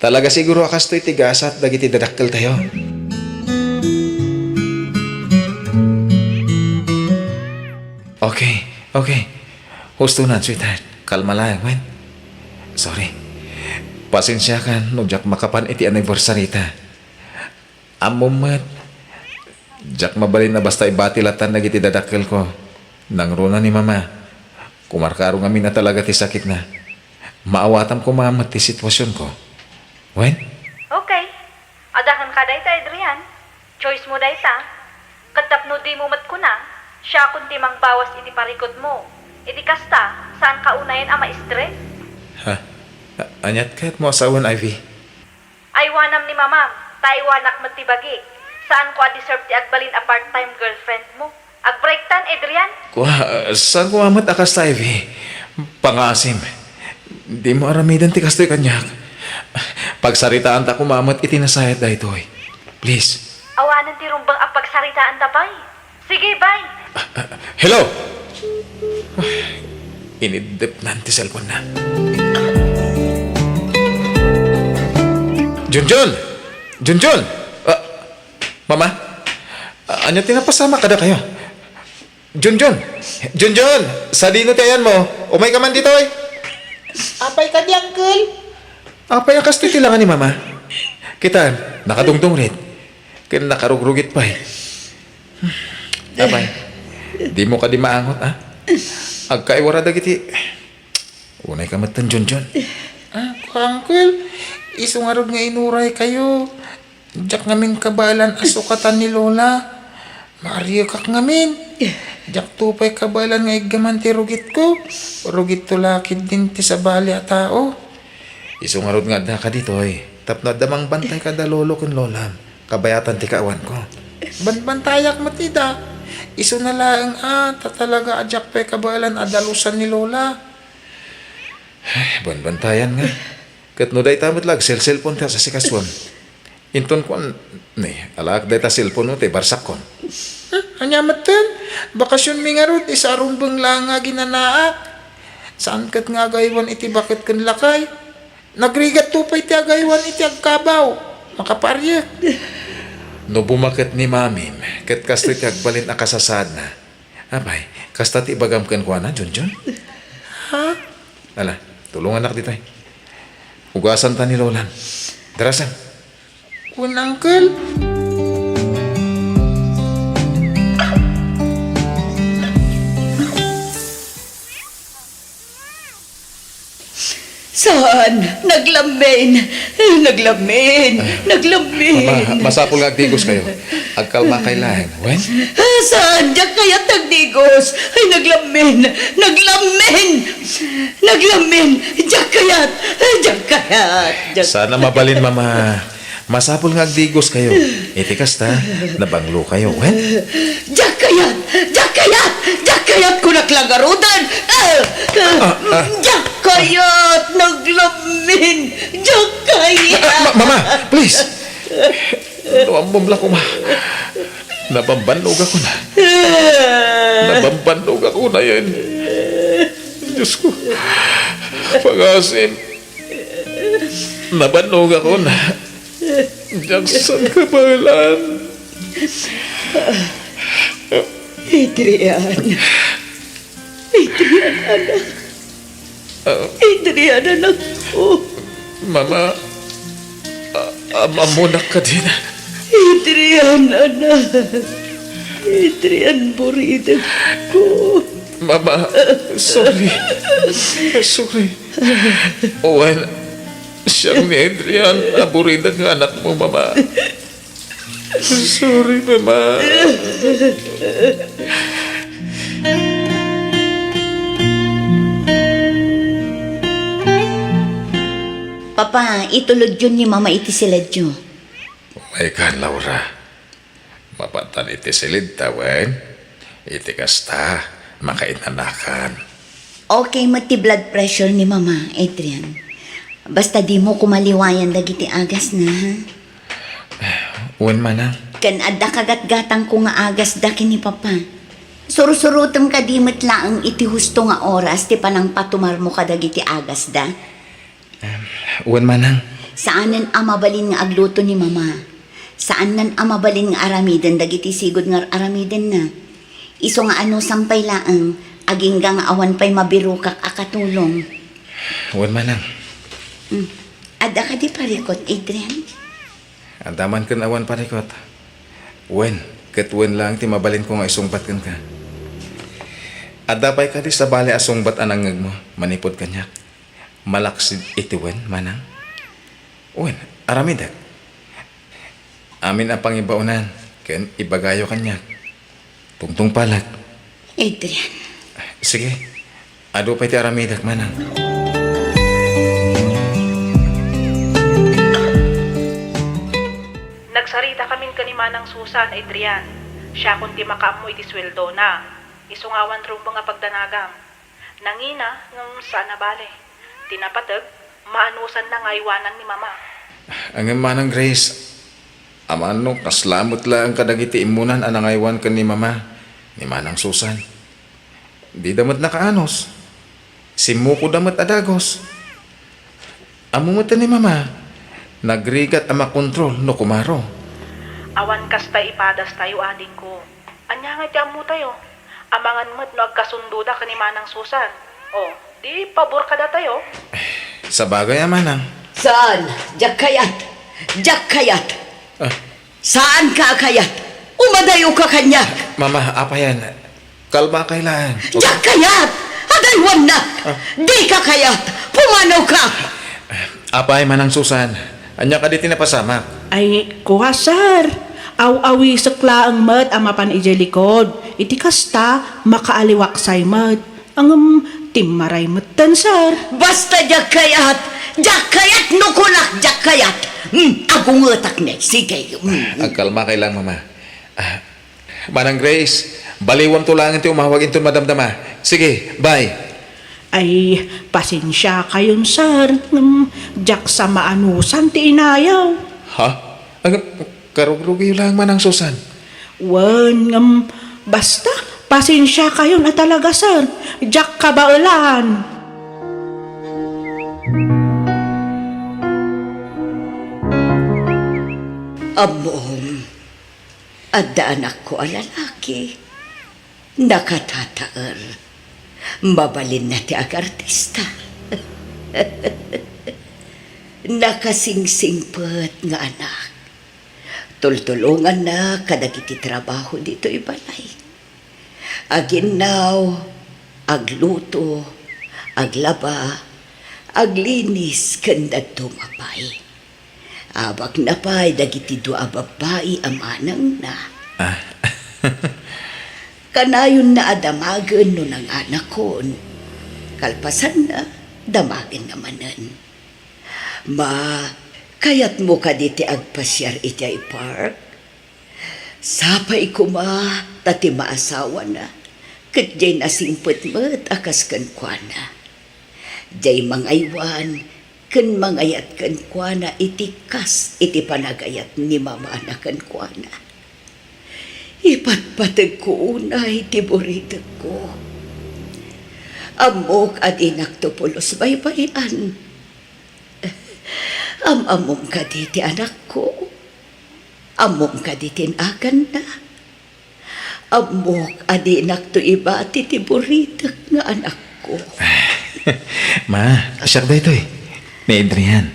Talaga siguro akastoy tigasat, dagiti dadakkel tayo. Okay. Husto na, sweetheart. Kalma lang, Wen. Sorry. Pasensya ka, no jak makapan iti anniversary ta. Amumat. Jak mabalin na basta ibatilatan na giti dadakkel ko. Nang runa ni Mama. Kumarkaro ngamin na talaga ti sakit na. Maawatam ko mamat ti sitwasyon ko. Wen? Okay. Adahan ka dayta, Adrian. Choice mo dayta. Katapno di mo mat ko na. Siya kunti mang bawas iti parikot mo. Iti kasta, saan ka unayan ang ma-stress? Ha? Anyat kahit mo asawan, Ivy? Ay wanam ni mamam, taiwanak matibagi. Saan ko deserve ti agbalin a part-time girlfriend mo? Agbreaktan, Adrian? Saan ko amat akas, Ivy? Pangasim. Di mo aramidan ti kastoy kanyak. Pagsaritaan ta kumamat itinasayat da itoy. Please. Awanan ti rumbang ang pagsaritaan tapay. Sige, bye! Hello? Inidip na ti cellphone na. Junjun! Mama? Anya tinapasama kada kayo? Junjun! Sa dino ti ayan mo? Umay ka man dito eh. Apay ka di, Uncle. Apay ang kasto tilangan ni mama. Kitaan, nakadungdong rin. Kaya nakarugrugit pa eh. Apay, di mo ka di maangot ah. Agkaiwara dagiti. Unay ka matan John. Uncle, isungarod nga inuray kayo. Diyak ngamin kabalan asukatan ni Lola. Mario kak ngamin. Diyak tupay kabalan nga igaman ti rugit ko. Rugit tulakid din ti sa bali a tao. Isungarod nga da ka dito eh. Tapno damang bantay ka da lolo kun lolam. Kabayatan ti kaawan ko. Banbantayak matida. Iso na lang tatalaga adyak pa'y kabalan adalusan ni Lola. Ay, banbantayan nga. Kat no day tamat lag, cellphone ta sa sikaswan. Inton ko, alak day ta cellphone mo, te, barsak kon. Anyamatan, bakasyon mi nga rod, isa rumbang lang nga ginanaa. Saan kat nga agaywan iti bakit kan lakay? Nagrigat tupay ti agaywan iti agkabaw. Makaparya. No bumakit ni mamin, kat kasto'y agbalin na kasasad na. Abay, kasta ti bagam kan kuha na, John? Ha? Ala, tulungan na dito eh. Ugasan ta ni Lolan. Darasan. Kun, Uncle. Saan? Naglamin. Mama, masapol nga agdigos kayo. Agkalma kay lahin. Wen? Saan? Diyak kaya tagdigos. Ay, naglamin. Diyak kayat. Sana mabalin, Mama. Masapol nga agdigos kayo. Itikas ta, nabanglo kayo. Wen? Diyak kayat ko naklagarudan. Diyak kayat, naglamin. Diyak kayat. Mama, please. Luambom lang ko, ma. Nabambanlog ako na yan. Diyos ko. Pag-asim. Nabanlog ako na. Jackson kabalan. Adrian, anak ko. Mama, amunak ka din. Adrian, anak. Adrian, buridan ko. Mama, sorry. Owen, siyang ni Adrian, aburidan ng anak mo, Mama. Sorry, Mama. Papa, itulod yun ni Mama iti siladyo. May ka, Laura. Mapatan iti silid tawen. Iti kasta, makainanakan. Okay, mati blood pressure ni Mama, Adrian. Basta di mo kumaliwayan dagiti agas na, ha? Uwan man Kan adda kagat-gatang ko nga agas dakin ni Papa. Surusurutam ka di matlaang iti husto nga oras ti panang patumar mo kadagiti agas da. Uwan man Saanan amabalin nga agluto ni Mama? Saan nan amabalin nga aramiden dagiti sigod nga aramiden na? Iso nga ano sampay laang aging nga awan pa'y mabirukak akatulong. Uwan man Adda ka di parikot, Adrian? Andaman kan awan parikot. Uwan, katwen lang ti mabalin ko nga isungbat kan ka. Adapay ka di sa bali asungbat anangag mo, manipod kanyak. Malaksid itiwen, manang. Uwan, aramidak. Amin ang pangibaunan, ken ibagayo kanyak. Tungtung palag. Adrian. Sige, ado pa ti aramidak, manang. Nagsarita kaming kanimanang Susan, Adrian. Siya kundi makaamoy ti sweldo na. Isungawan rumbo nga pagdanagam. Nangina ng sana bale. Tinapatag, maanusan na ngaywanan ni Mama. Ang manang Grace, amano kaslamot lang kadagiti imunan anangaywan ka ni Mama, ni Manang Susan. Di damat nakaanos. Simuko damat adagos. Amumutan ni Mama, nagrigat ama kontrol no kumaro. Awan kasta ipadas tayo ading ko. Anya nga ti amu tayo. Amangan mo't no agkasundo da ka ni Manang Susan. O, di pabor ka da tayo. Sa bagay Manang, Saan? Jak kayat. Jak kayat. Saan ka kayat? Umadayo ka kanya. Mama, apa yan? Kalma ka lang. Jak kayat. Adaywan na. Di ka kayat. Pumanaw ka. Apay manang Susan. Anya ka di tinapasamak. Ay, kuha sir. Aw-awi sakla ang mat amapan ijay likod. Iti kasta makaaliwaksay mat. Ang timaray matan sir. Basta jak kayat. Jak kayat nukulak jak kayat. Akong utak na. Sige. Ang kalma kay lang, mama. Manang Grace, baliwan to lang ito umawag ito madamdama. Sige, bye. Ay, pasensya kayon sir. Jak sa maanusan ti inayaw. Ha? Ang karugrugi lang manang Susan. Wan, basta, pasensya kayo na talaga, sir. Jak kabaulan. Amom, adda anak ko a lalaki. Nakatataer. Mabalin na ti ag artista. Nakasingsingpet nga anak. Tultulungan na kadagiti trabaho dito ibalay. Aginaw, agluto, aglaba, aglinis kandad tumapay. Abak na pa'y dagiti dua babae amanang na. Kanayon na adamagan no ng anak kon. Kalpasan na, damagin namanan. Kayat mo ka diti agpasyar iti park? Sapay ko tati maasawa na. Kat jay nasimpot mo't akas kan kwa na. Jay mangaywan, kan mangayat kan kwa na iti kas iti panagayat ni mama na kan kwa na. Ipatpatag ko unay ti buritag ko. Amok at inaktopulos baybayan. Amom ka diti anak ko. Amom ka diti akan na. Amok adi nakto iba ti buritag nga anak ko. Ma, asyak ba ito eh? Ni Adrian.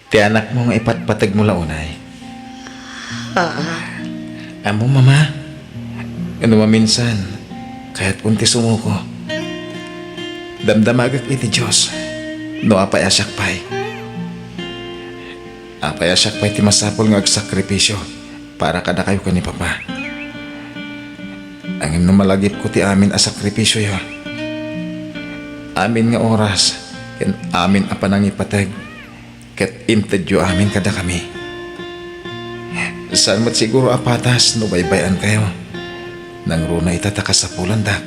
Ti anak mo nga ipatpatag mo launay. Amo, mama. Ano maminsan, kaya't punti sumuko. Damdamagak iti Diyos. No apay asyak pa'y. Apay asyak pa'y ti masapol nga agsakripisyo para kada kayo ka ni Papa. Angin na malagip ko ti amin asakripisyo yo. Amin nga oras, ken amin apanang ipatag, ket intedyo amin kada kami. Saan mo't siguro apatas no baybayan kayo, nang runa itataka sa pulandak.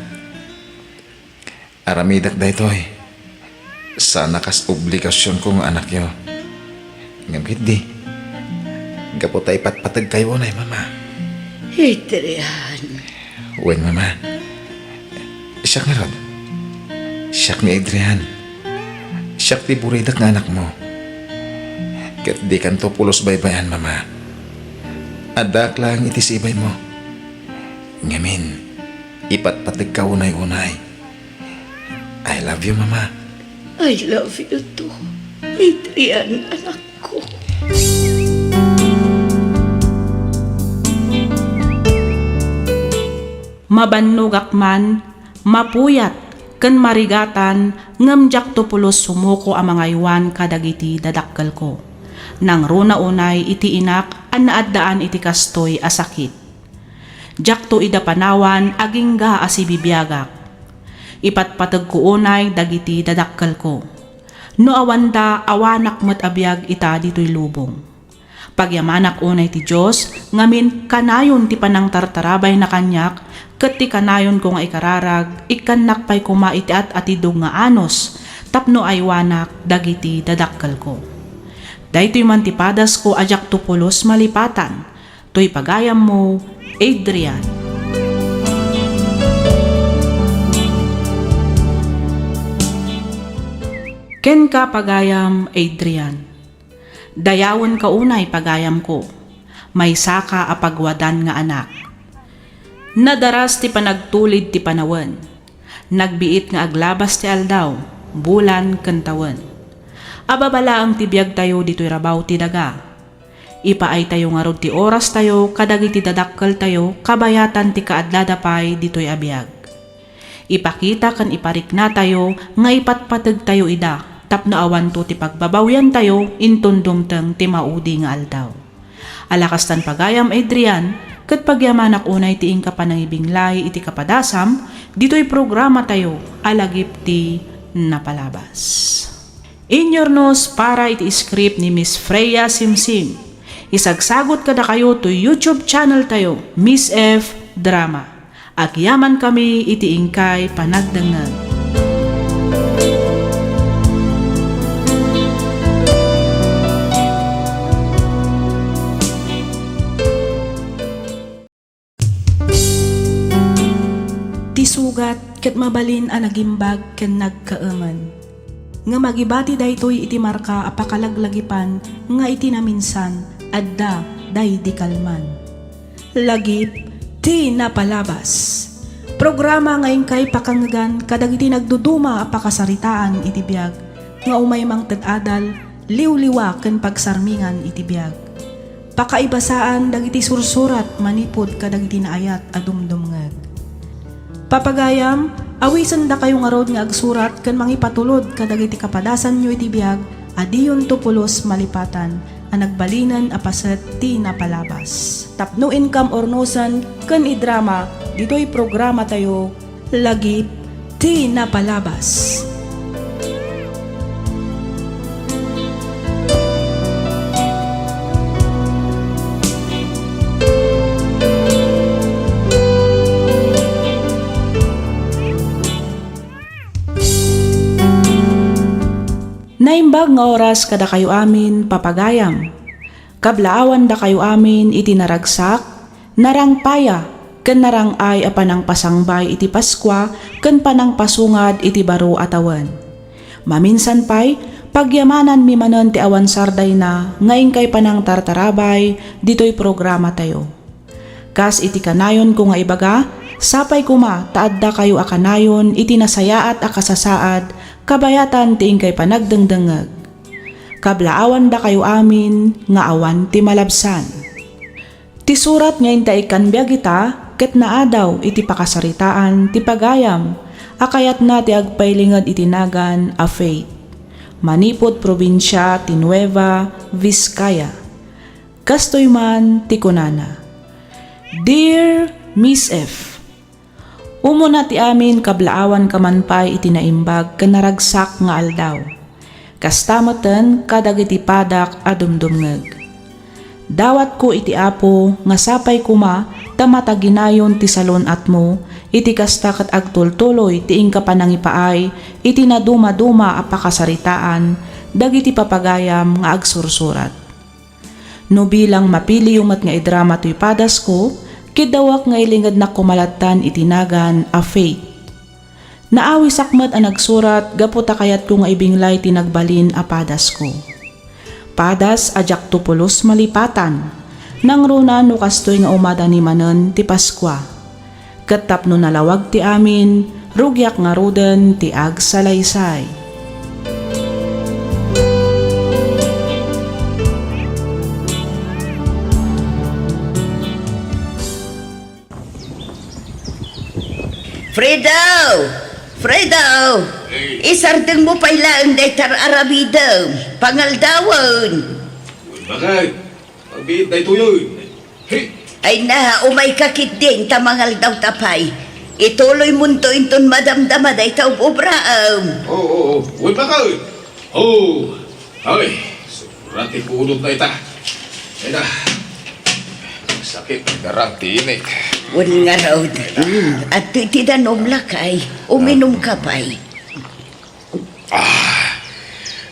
Aramidak da ito'y, sana kas obligasyon kong anak yo. Ngamit di, gapo tayo patpatag kayo na mama. Adrian. Wen, mama. Siyak nga rod. Siyak ni Adrian. Siyak ti buridak nga anak mo. Kat di kanto pulos baybayan, mama. Adak lang itisibay mo. Ngamin, ipatpatag ka unay-unay. I love you, mama. I love you too. Adrian, anak ko. Mabannugak man, mapuyat, ken marigatan, ngamjak to pulos sumuko ang mga iwan kadagiti dadakkel ko. Nang runa unay iti inak, an naaddaan iti kastoy asakit. Jak to ida panawan, agingga asibibiyagak. Ipatpatag ko unay dagiti dadakkel ko. No awanda awanak met abiyag ita dito'y lubong. Pagyamanak unay ti Diyos, ngamin kanayon ti panang tartarabay na kanyak, ket ti kanayon ko nga ikararag, ikanak pa'y kumaiti at atidog nga anos, tapno ay wanak dagiti dadakkel ko. Daytoy man ti padas ko ajak tupulos malipatan, to'y pagayam mo, Adrian. Ken ka pagayam, Adrian. Dayawon ka unay pagayam ko. May saka apagwadan nga anak. Nadaras ti panagtulid ti panawen. Nagbiit nga aglabas ti aldaw, bulan ken tawen. ababala ang tibiyag tayo dito'y rabaw ti daga. Ipaay tayo nga rod ti oras tayo, kadagiti dadakkel tayo, kabayatan ti kaadladapay dito'y abiyag. Ipakita kan iparik na tayo, nga ipatpatag tayo ida, tapno awan to ti pagbabawyan tayo, intundumteng ti maudi nga aldaw. Alakastan pagayam Adrian, kat pagyamanak unay ti ingka panangibinglay iti kapadasam, dito'y programa tayo, alagip ti napalabas. Inyornos para iti script ni Miss Freya Simsim. Isagsagot kada kayo to YouTube channel tayo, Miss F Drama. Agyaman kami iti ingkay panagdangan. Tisugat ket mabalin a nagimbag ken nagkaaman. Nga magibati daytoy iti marka apakalaglagipan nga iti naminsan adda day di kalman. Lagip ti napalabas. Programa ngayon kay pakanggan kadagiti nagduduma apakasaritaan iti biag nga umay mang tadadal liwliwa ken pagsarmingan iti biag. Pakaibasaan dagiti sursurat manipod kadagiti naayat adumdumngag. Papagayam, awisan da kayo nga rod nga agsurat kan mangipatulod kadagiti kapadasan nyo iti biag, adiyon tupulos malipatan, ang nagbalinan apaset ti napalabas. Tapno income ornosan kan idrama, dito'y programa tayo, lagi ti napalabas. Naimbag nga oras kada kayo amin papagayam. Kablaawan da kayo amin iti naragsak, narangpaya, ken narangay a panang pasangbay iti Paskwa, ken panang pasungad iti baro atawan. Maminsan pay, pagyamanan mi manen ti awan sarday na, ngayon kay panang tartarabay, dito'y programa tayo. Kas iti kanayon ko nga ibaga, sapay kuma taadda kayo akanayon iti nasayaat a kasasaad, kabayatan ti ingkay panagdengdengeg. Kablaawan da kayo amin nga awan ti malabsan. Ti surat ngayon ta ikanbiag ita ket naadaw iti pakasaritaan ti pagayam akayat na ti agpaylinged itinagan a faith. Manipod probinsya ti Nueva Vizcaya. Kastoy man ti kunana. Dear Miss F, umuna ti amin kablaawan kamanpay iti naimbag ken naragsak nga aldaw. Kastamoten kadagiti padak adumdumngeg. Dawat ko iti apo nga sapay kuma tamataginayon ti salon atmo iti kasta ket agtultuloy ti ingka panangipaay iti naduma-duma a pakasaritaan dagiti papagayam nga agsursurat. No bilang mapili yumat nga idrama to'y padas ko, kidawak nga ilingad na kumalatan itinagan a faith. Naawi sakmat ang nagsurat, gaputa kayat ko nga ibinglay tinagbalin a padas ko. Padas ajak tupulos malipatan, nang runa no kastoy nga umada ni manen ti Paskwa. Katap no nalawag ti amin, rugyak nga ruden ti agsalaysay. Fredo! Isardeng mo pailaan day tar-arabido, pangaldawon. Bakit? Pagbiit na ito yun. Hey! Ay na, umay kakit din tamangaldaw tapay. Ituloy munto inton madamdama day taubobraam. Oo. Uy, bakit? Oo. Ay, surati punod na ita. Ay na. Sakit ng darang tinik. Wan nga raw, at titidanom lakay, uminom ka pa'y.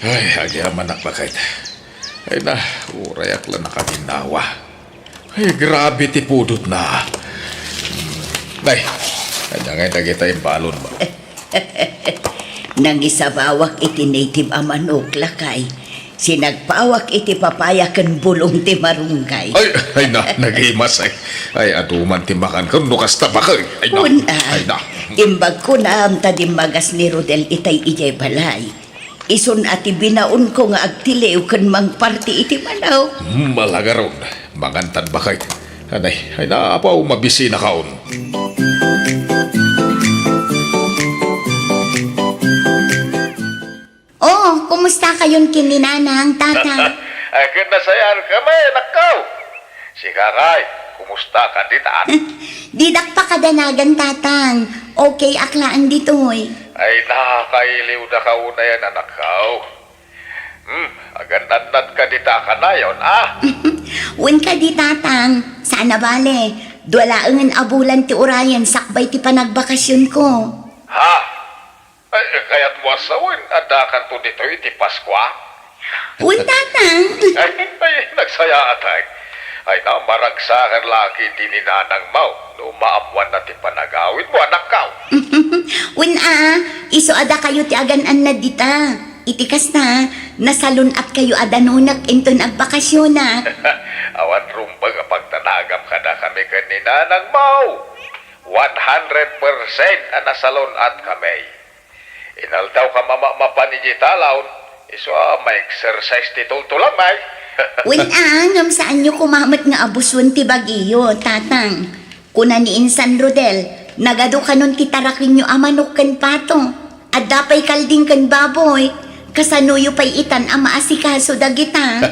Ay, agyaman na bakit. Ay na, urayak lang nakaginawa. Ay, grabe ti pudot na. Nay, kanya ngayon nagita yung balon ba? Nang isabawak iti native a manok lakay, sinagpawak iti papaya ken bulong ti marunggay. Ay na, nagimas ay. Ay, aduman timbakan ko, nukas tabakay. Ay na, Una, ay na. imbag ko na am tadimagas ni Rodel itay ijay balay. ison ati binaon ko nga agtiliw kan mang party iti manaw. Malagaron, mangantan ba kay? Ay naapaw mabisi na kaon. Oh, kumusta kayon kininanang tata? Ay, kinasayan kami, nakaw. Si Kakay, kumusta ka ditaan? Didak pa kadanagan tatang. Okay aklaan ditoy. Ay, nakakailiw na kauna yan, anakaw. Agandandad ka dita ka na yun, ah? Wen ka di tatang. Sana bale. Duwalaangan abulan ti urayan sakbay ti panagbakasyon ko. Ha? Ay, kaya't mo asawin, adakan to dito iti Paskwa? Wen tatang. Ay, nagsaya atay. Ay, namaragsakan laki dininanang mau. Lumaamuan na ti panagawin mo, anakaw. Wen iso ada kayo ti aganan na dita. Itikas na, nasalun at kayo adanunak inton agbakasyon na. Awan rumbag pagtanagam ka na kami kanina ng mau. 100% ang nasalon at kami. Inaldaw ka mapanigitalaw, iso may exercise ti tultulang may. Wen ngam saan nyo kumamat nga abuswan ti bagiyo, tatang. Kuna ni Insan Rodel, nagado kanon ti tarakin nyo amanok kan pato. At dapay kalding kan baboy. Kasanuyo pa'y itan ama asikaso dagita.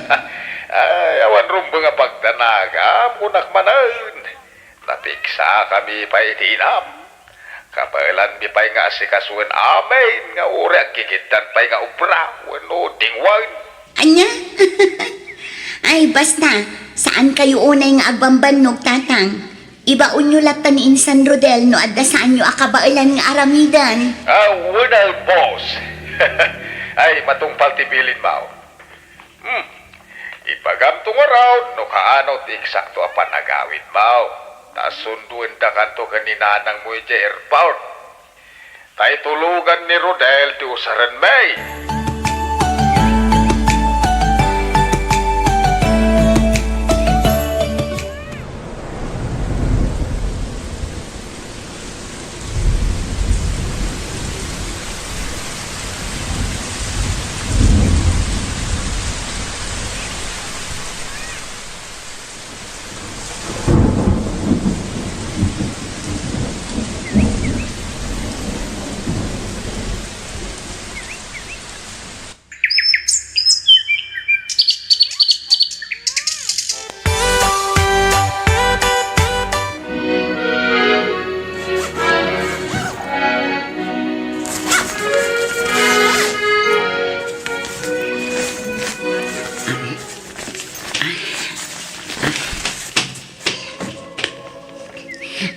Ay, awan rumbag pagtanagam, kunak manan. Napiksa kami pa itinam. Kapalan mi pa'y nga asikasuan amin, nga uri kikitan pa'y nga ubra, wano dingwan. Anya? Ay, basta, saan kayo unay nga agbambanog, tatang? Ibaon nyo latan ni Insan Rodel no adda saan nyo akabailan nga aramidan. Well, boss. Ay, matungpal tibilin mo. Ipagamtong around, no kaano ti eksakto a panagawin mo. Tas sunduin da kanto kaninanang mo iti airport. Tay tulugan ni Rodel ti usaran may.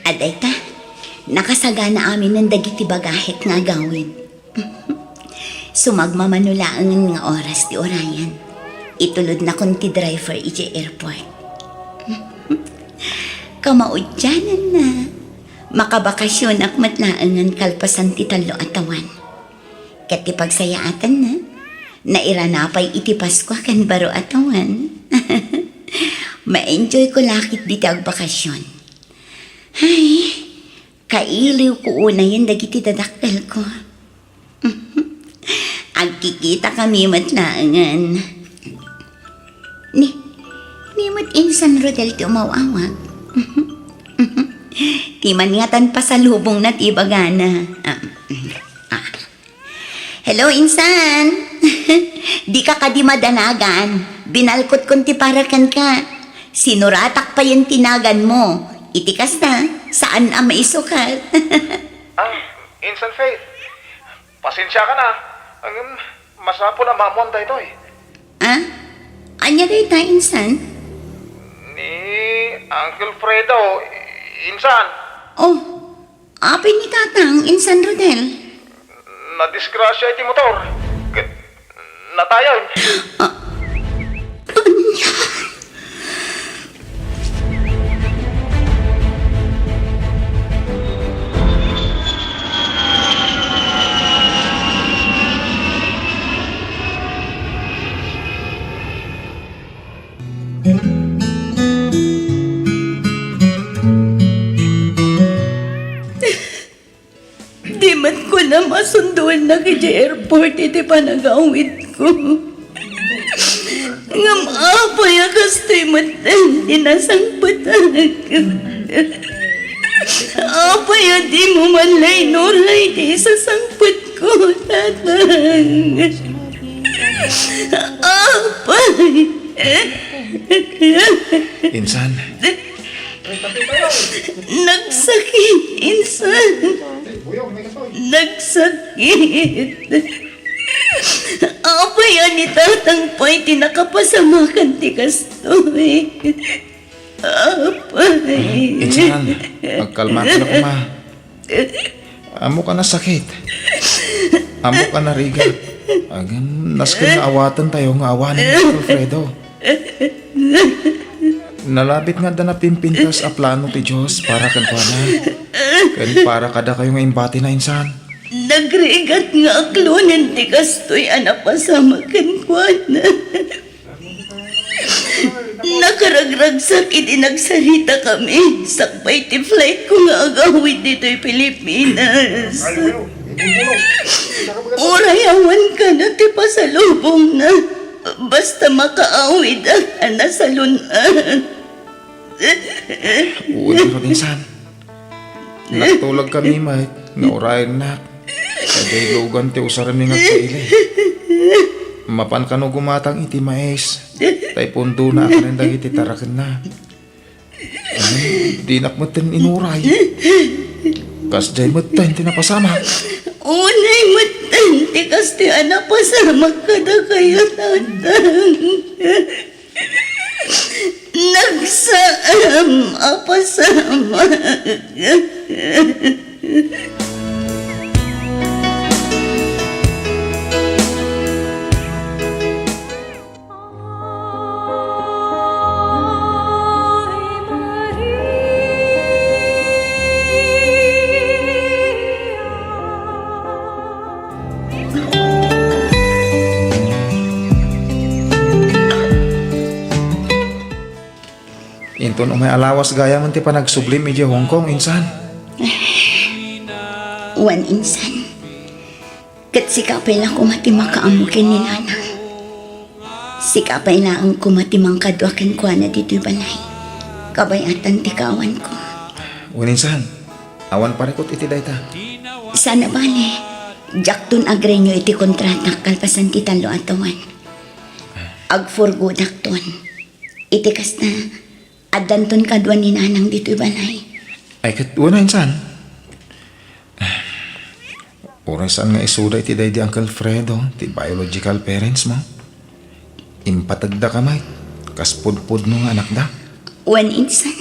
Aday ka, nakasagana amin ng dagiti bagahit nga gawin. Sumagmamanulaan nga oras ti orayan. Itulod na kon ti driver iti airport. Kamaudyanan na. Makabakasyon ak matlaangan kalpasan ti talo atawan. Kat ti pagsayaatan na. Nairanapay iti Pasko kan baro atawan. Ma-enjoy ko lakit diti agbakasyon. Ay, kailiw ko una yan dagiti dadaktal ko. Agkikita kami matlaangan. Ni mat Insan Rodel ti umawawag. Ti maningatan pa sa lubong na ti bagana. Hello, Insan. Di ka kadi madanagan. Binalkot kon ti parakan ka. Sinuratak pa yung tinagan mo. Itikas na, saan ang maisukat? Insan Faith. Pasensya ka na. Masapo na mamuan tayo eh. Anya day ta, Insan? Ni Uncle Fredo, Insan. Oh, apin ni tatang, Insan Rodel. Nadisgrasya iti motor. Natayon. Di Di man ko na masunduan na kaya airport, iti panagawid ko. Nga maapay akastoy matan, dinasangpatan. Apay, di mo man lay di sasangpat ko, tatang. Apay. Insan, Nagsakit, insan. Nagsakit. Apay, ani tatang pa'y tinakapasamakan ti kastoy. Apay. Insan, magkalma ka na kuma. Amo ka na sakit. Amo ka na riga. Agam, naskan na awatan tayo nga awanan ni Alfredo. Nalabit nga da na pimpintas a plano ti Diyos para kan na. Kan para kada kayo nga imbati na insan. Nagrigat nga aklunin ti kastoy anak pasamakan ko na. Nakaragragsak iti nagsarita kami. Sakbay ti flight ko nga agawid dito'y Pilipinas. Urayawan ka na ti pasalubong na. Basta makaawid ang nasalunan. Uwi ko insan. Nagtulag kami may nga orayan na. Kaya lugan ti usaran mi nga kaili. Mapan ka no gumatang iti mais. Tay pundo na ako nang dagiti tarakan na. Ay, di nakmatan inuray. Kas jay matan tinapasama. Unay matan, tikas ti anak pasama ka na kayo, tatang. Nagsaam, apasama. Inton umay alawas gaya man ti panagsublim iti Hong Kong insan. Wan insan. Kat sikapay lang kumati makaamukin ni nana. Sikapay lang kumati mangkadwakin ko na dito'y balay. Kabayatan ti kawan ko. Wan insan, awan parikot iti dayta. Sana bale, jaktun agrenyo iti kontratak kalpasan ti talo atawan. Agforgodak ton. Iti kasta, adanton kadwan ni nanang dito'y balay. Ay kat wala insan. Orasan nga isuda iti day di Uncle Fredo, ti biological parents mo. Impatagda ka may, kas pudpud no nga anak da. Wan insan.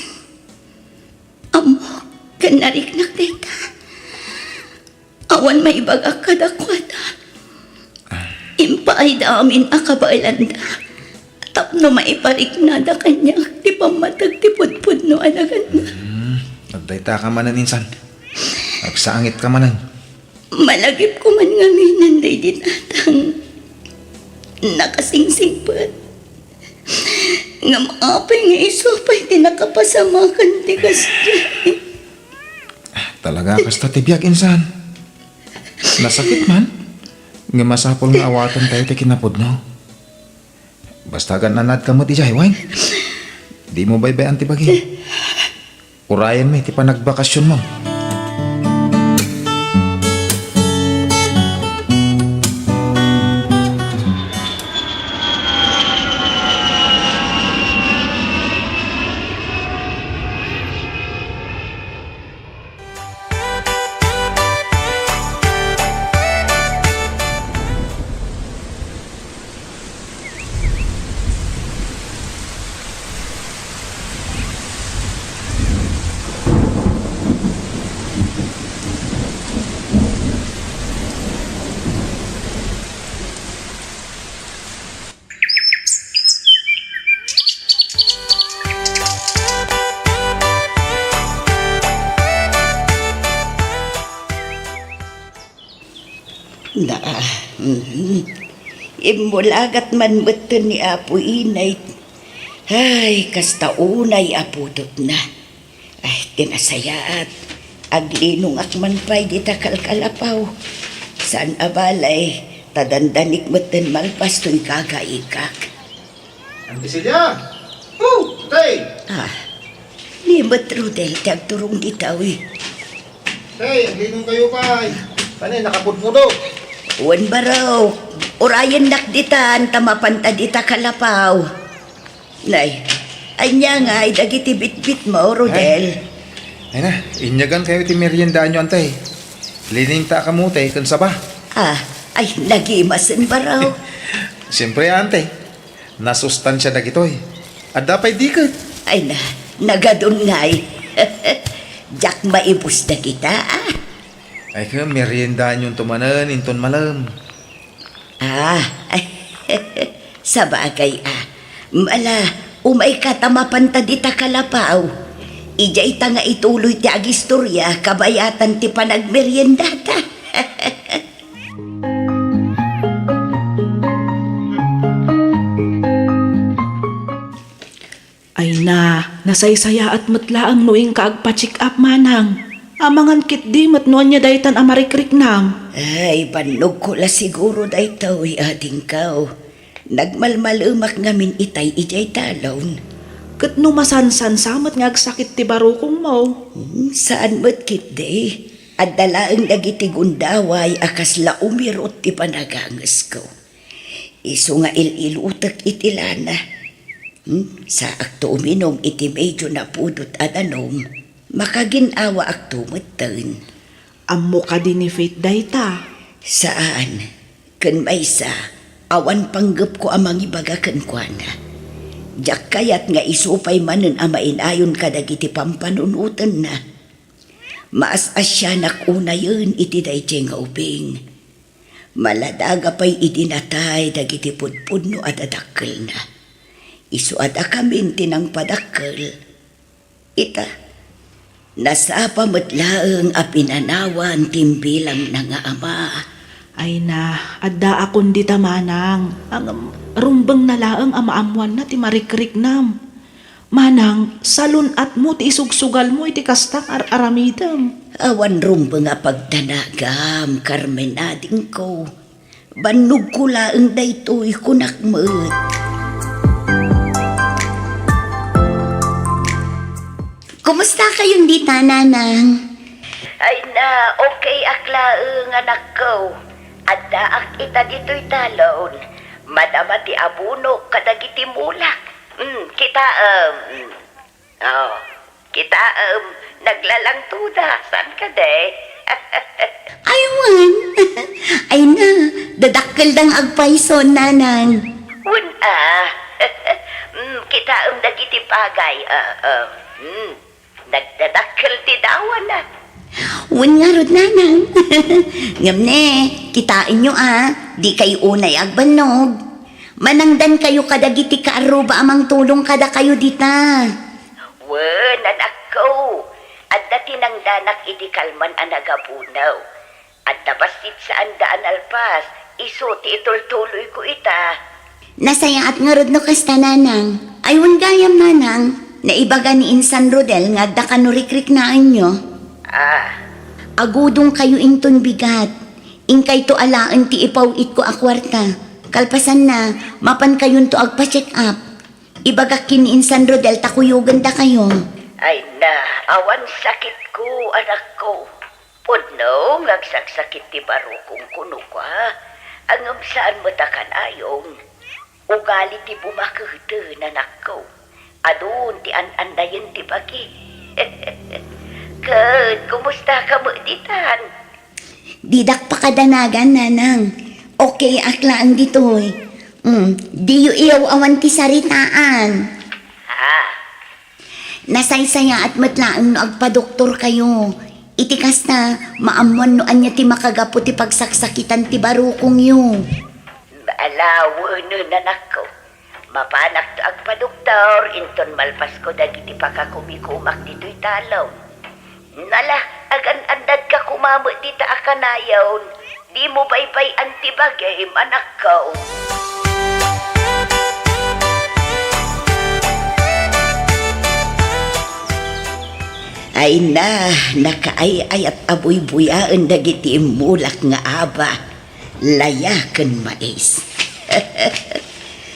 Amo, kanariknak dita. Awan may bagak kadakwada. Impaay da amin akabailan da. Tapno maiparik na da kanya. Di pamatag ti pudpud no anagan na. Nagdayta ka manan insan. Nagsangit ka manan. Malagip ko man nga minanday din atang. Nakasingsingpat. Nga maapay nga isupay di nakapasamakan ti kasya. Talaga kasta tibyak insan. Nasakit man. Nga masapol nga awatan tayo ti kinapod no. Basta gananad ka mo ti jayway. Di mo baybayan ti bagi. Urayan may ti panagbakasyon mo. Na, imbulagat man betul ni Apo Inay. Ay, kasta unay aputot na. Ay, tinasayaat. Aglinong akman pa'y di takal kalapaw. Saan abalay, tadandanik mo't malpas to'y kagaikak. Ang bisilya! Oh, tay! Limot Rodel, tagturong ditawi. Tay, ang linong kayo pa. Panay, nakapudpudo. Uwan baraw, orayan nakditan, tamapanta dita kalapaw. Nay, anya nga ay dagiti bitbit mo, Rodel. Ay na, inyagan kayo ti meriendaan nyo, antay. Lining ta kamutay, kan sa ba? Ay nagimasin baraw. Siyempre, antay. Nasustansya na gitoy. At dapat dikit. Ay nagadun ngay. Jak maibus na kita, Ay ka, meriendaan yung tumanan, inton malam. Ay, sa bagay, Mala, umay ka tamapanta dita kalapaw. Ijay ta nga ituloy ti agistorya, kabayatan ti panagmeryendata. Ay na, nasaysaya at matla ang nuing kaagpa-check up manang. Amangan kit di matnuan niya daytan amarikrik nam. Ay, banog ko la siguro daytaw, ading kao. Nagmalmalumak ngamin itay ijay talon. Kat numasansan samat nga agsakit ti barukong mo. Saan mo't kit de? At dalaang dagiti gundaway akas la umirot ti panagangas ko. Iso nga ililutak itilana. Sa akto uminom iti medyo na pudot adanom, makaginawa akto matan. Ammo ka din ni Faith dayta. Saan? Kan may sa, awan panggap ko amang ibaga kan kwa na. Diyak kayat nga isupay manen amain ayon kadagiti pampanunutan na. Maas asya nakuna yun iti dayjay nga ubing. Maladaga pa'y idinatay dagiti pudpudno at adakkel na. Isuada kami tinang padakkel. Ita, nasapa matlaang apinanawan timbilang na nga ama. Ay na, adda akon di tamanang. Ang rumbang nalaang amaamuan na ti marikrik nam. Manang, salun at mo ti isugsugal mo iti kastang aramidam. Awan rumba nga pagdanagam, Carmen ading ko. Banog ko laang daytoy kunakmet. Kumusta kayong dita, nanang? Ay na, okay aklaang anak ko. Adda ak ita dito'y talon. Madama ti abuno kadagiti mulak. Kita naglalang tuda. San ka de? Aywan. Ay na, dadakkel dang agpayson, nanang. Kita dagiti pagay. Nagdadakkel ti dawan na. Wan nga rod, nanang. Ngam ne, kitain nyo di kayo unay agbanog. Manangdan kayo kadagiti kaaruba amang tulong kada kayo dita. Wen, anak ko. At dati nang danak iti kalman anagabunaw. At nabasit sa andaan alpas, iso ti itultuloy ko ita. Nasaya at nga rod no kasta, nanang. Aywan gayam, nanang. Naibaga ni Insan Rodel nga da kanurikrik na anyo. Agudong kayo inton bigat. Ingkay to alaan ti ipawit ko akwarta. Kalpasan na, mapan kayon to agpa-check up. Ibaga kin ni Insan Rodel takuyugan da kayo. Ay na, awan sakit ko, anak ko. Pudno, ngagsaksakit ti barukong kuno ka. Angam saan mo takan ayong. Ugali ti bumakute, anak ko. Adun ti andayin ti bagi. Kud, kumusta ka mo ditan? Didak pa kadanagan, nanang. Okay, akla ang ditoy. Di yu iyaw awan ti saritaan. Nasaysaya at matlaang no agpa-doktor kayo. Itikas na, maamuan no anya ti makagapo ti pagsaksakitan ti barukong yu. Alawo no nanak ko. Mapanak to agpa-doktor, inton malpas ko dagiti pakakumikumak dito'y talaw. Nala, agan-andad ka kumamo dita akanayaw. Di mo baybay antibagay, anak ko. Ay na, nakaay-ay at abuy-buyaan dagiti mulak nga aba. Layakan mais.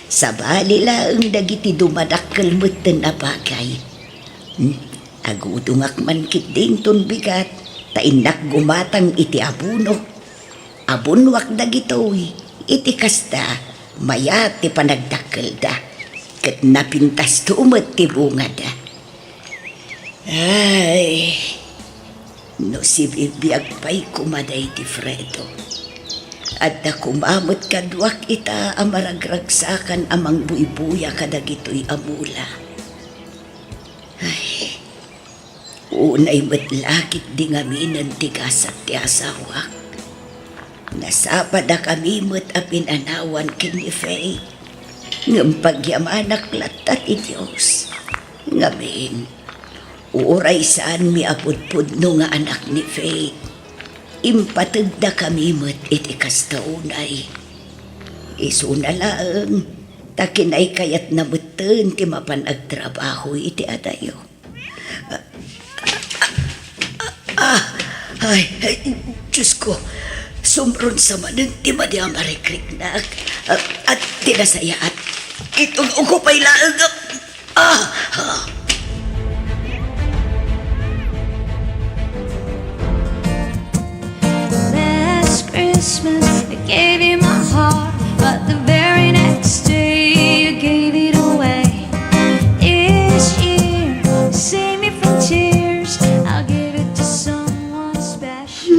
Sabali lang dagiti dumadakkel metten na bagay. Agudungak man kit din ton bigat, tainak gumatang iti abuno. Abunwak dagitoy, iti kasta, mayat ti panagdakkel da. Ket napintas tumet ti bunga da. Ay, no si bibiyag pa'y kumaday ti Fredo. At na kumamot kadwak ita amaragragsakan amang buybuya kadagito'y amula. Ay, unay matlakit di ngaminan ti kasat ti asawa. Nasapa da kami mo't apinanawan kini Faye. Ngam pagyamanak latat ti Diyos. Ngamin, uray saan mi apudpudno nga anak ni Faye. Impatag da kami mo't iti kastaunay. Isuna lang, takinay kayat namutan ti mapanagtrabaho iti adayo. Ay, Diyos ko, sumron sa manan ti madya marikriknak at tinasayaat. Itong ukupay laang. Last Christmas I gave you my heart, but the very next day you gave it away. This year, save me from tears, I'll give it to someone special.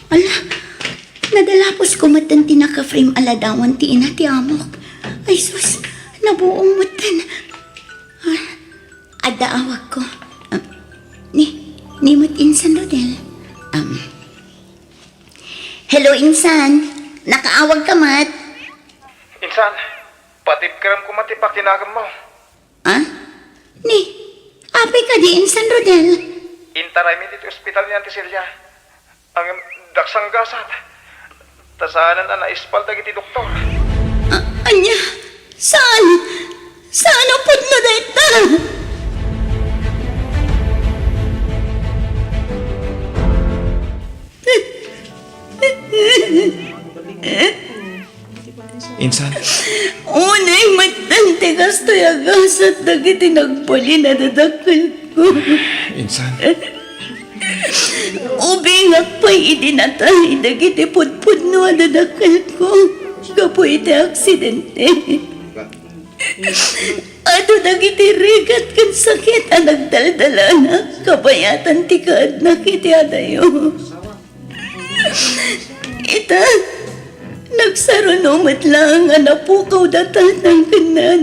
Ala, nadalapos ko matan tinaka-frame aladawan ti ina ti amok. Ay sus, nabuong matan. Adaawag ko. Ni mo't insan Rodel. Hello insan, nakaawag ka mat. Insan, patip karam ko matipak tinagam mo. Ha? Ni, apay ka di insan Rodel. Intaray mi dito ospital ni Auntie Celia. Ang daksang gasat. Tasanan na naispal dagiti doktor. Anya, saan? Saan ang pudno deta? Insan, Unay matante kasto yagasat dagiti nagpali na dadakil ko. Insan, Ubingak pa'y idinatay dagiti pudpudno na dadakil ko. Kapo iti aksidente. Ato dagiti rigat kan sakit ang nagdaldala na kabayatan ti kaadnak iti adayo. Ita, nagsarunumat lang ang napukaw datan ng kananan.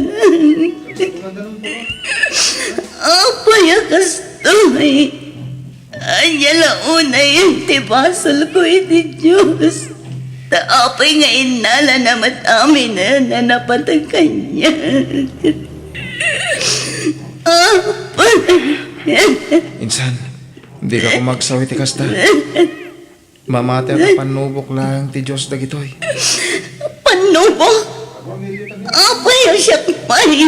Apaya kastoy. Anyala unay ang tibasal ko iti Diyos. Taapay nga inala na matamin na napatag kanya. Insan, hindi ka kumagsawi ti kasta. Mamate ka panubok lang ti Diyos dagitoy. Panubok? Apay siya pay.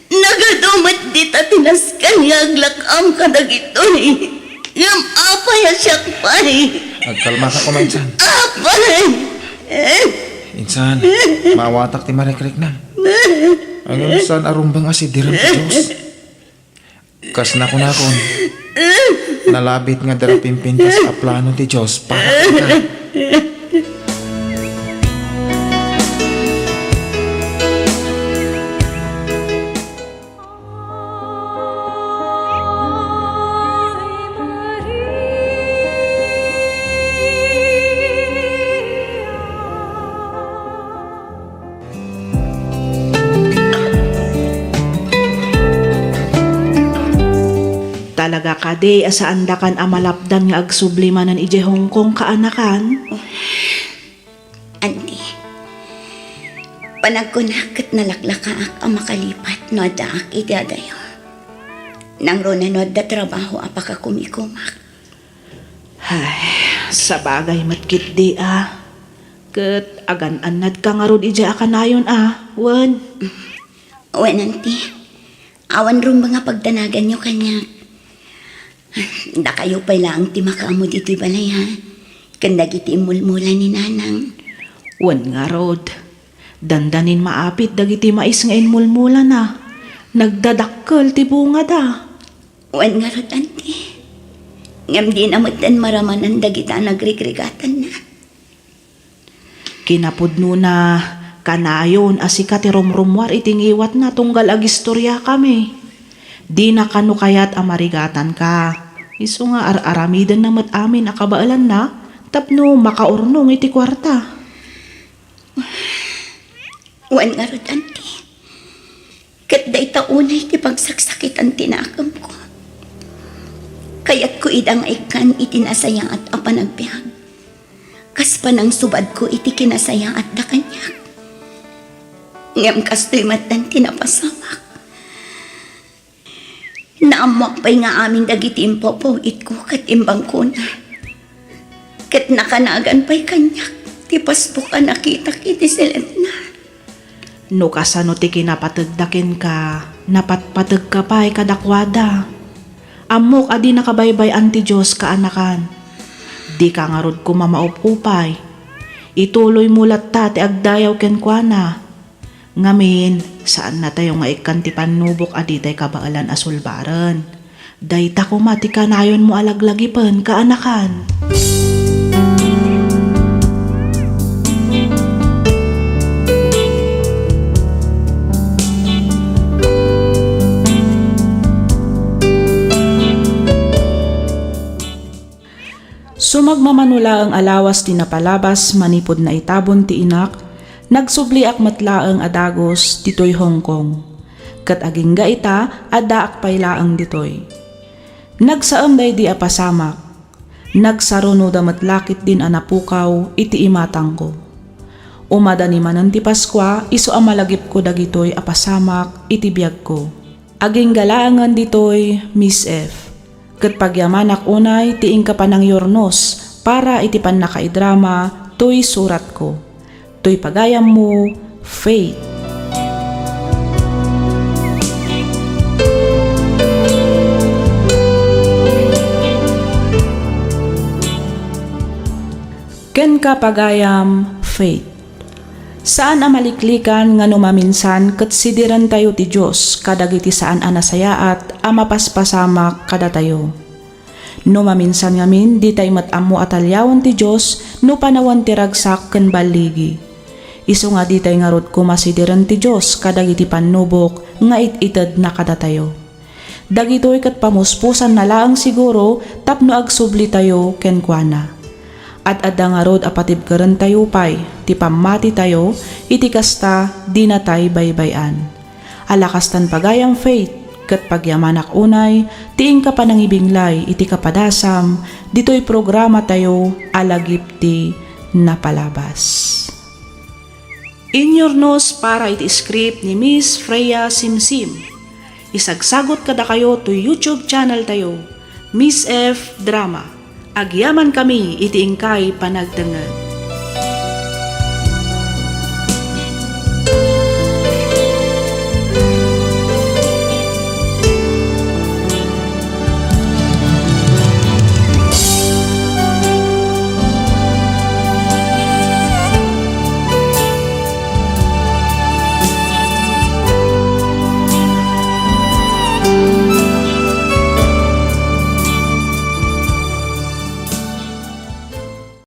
Nagadumat dita tinaskan nga aglakam ka dagitoy. Ngam apay siya pay. Agkalma ka kuma, Insan. Apay! Insan, maawatak ti marikrik na. Ang insan arumbang asidiram ti Diyos. Kas na kunakon, nalabit nga darapimpintas a plano ti Diyos para ka. Talaga ka di asaan da kan amalapdan nga agsublimanan ije Hong Kong kaanakan. Andi, panagkunakit nalaklakaak ang makalipat no daak idadayo. Nang ronanod da trabaho apaka kumikumak. Ay, sa bagay matkit di Ket agan-anad ka nga rod ije akanayon wen. Wen anti, Awan rong mga pagdanagan nyo kanya. Da kayo pa lang ti makaamo dito'y balay ha. Kanda giti mulmulan ni nanang. Wan nga rod. Dandanin maapit dagiti mais nga inmulmula na. Nagdadakkel ti bunga da. Wan nga rod, auntie. Ngam di namatan maramanan dagita nagrigregatan na. Kinapudno na kanayon asika ti rumrumwar itingiwat na tunggal agistorya kami. Di na kanu kayat amarigatan ka. Isu nga aramidan na mat amin akabaalan na tapno makaurnong iti kwarta. Wan nga rod, auntie. Kat day taunay ti pagsaksakitan tinakam ko. Kaya't ko idang ikan itinasaya at apanagbiag. Kas pa nang subad ko iti kinasaya at dakanyak. Ngam kasto'y matan tinapasamak. Naamak pa'y nga amin dagiti impopo it ko kat imbang ko na. Kat nakanagan pa'y kanyak. Ti paspo ka nakita kiti silet na. No kasano ti kinapatagdakin ka, napatpatag ka pa'y kadakwada. Amok adi nakabaybay anti Diyos kaanakan. Di ka nga rod ko mamaupupay. Ituloy mulat ta ti agdayaw kenkwana. Ngamin, saan na tayo nga ikan ti panubok adi tay kabaalan asulbaran. Dayta ko mati kanayon mo alaglagipan kaanakan. Sumagmamanula ang alawas ti napalabas manipod na itabon ti inak, nagsubliak matlaang adagos ditoy Hong Kong. Kat aging gaita adaak paylaang ditoy. Nagsaam day di apasamak, nagsaruno da matlakit din anapukaw iti imatang ko. Umada ni manan ti Paskwa iso amalagip ko dagitoy apasamak iti biyag ko. Aging galaangan ditoy Miss F. Kat pagyamanak unay tiing ka pa ng yornos para iti pan nakaidrama tuy surat ko. Tuy pagayam mo, Faith. Ken ka pagayam, Faith. Saan amaliklikan nga numaminsan ket sidiran tayo ti Diyos kadagiti saan anasayaat amapaspasamak kada tayo. Numaminsan ngamin di tayo matamo atalyawan ti Diyos no panawan ti ragsak ken baligi. Isu nga di tayo nga rod kumasidiran ti Diyos kadagiti panubok nga it-ited na kada tayo. Dagitoy ket pamuspusan na laang siguro tapno agsubli tayo kenkwana. At adda nga rod apatibkaran tayo pay, ti pamati tayo, iti kasta di na tay baybayan. Alakastan pagayang Faith, kat pagyamanak unay, tiing ka pa nang ibinglay, iti kapadasam, dito'y programa tayo, alagipti na palabas. In your nose para iti script ni Miss Freya Simsim. Isagsagot kada kayo to YouTube channel tayo, Miss F Drama. Agyaman kami iti ingkay panagdangan.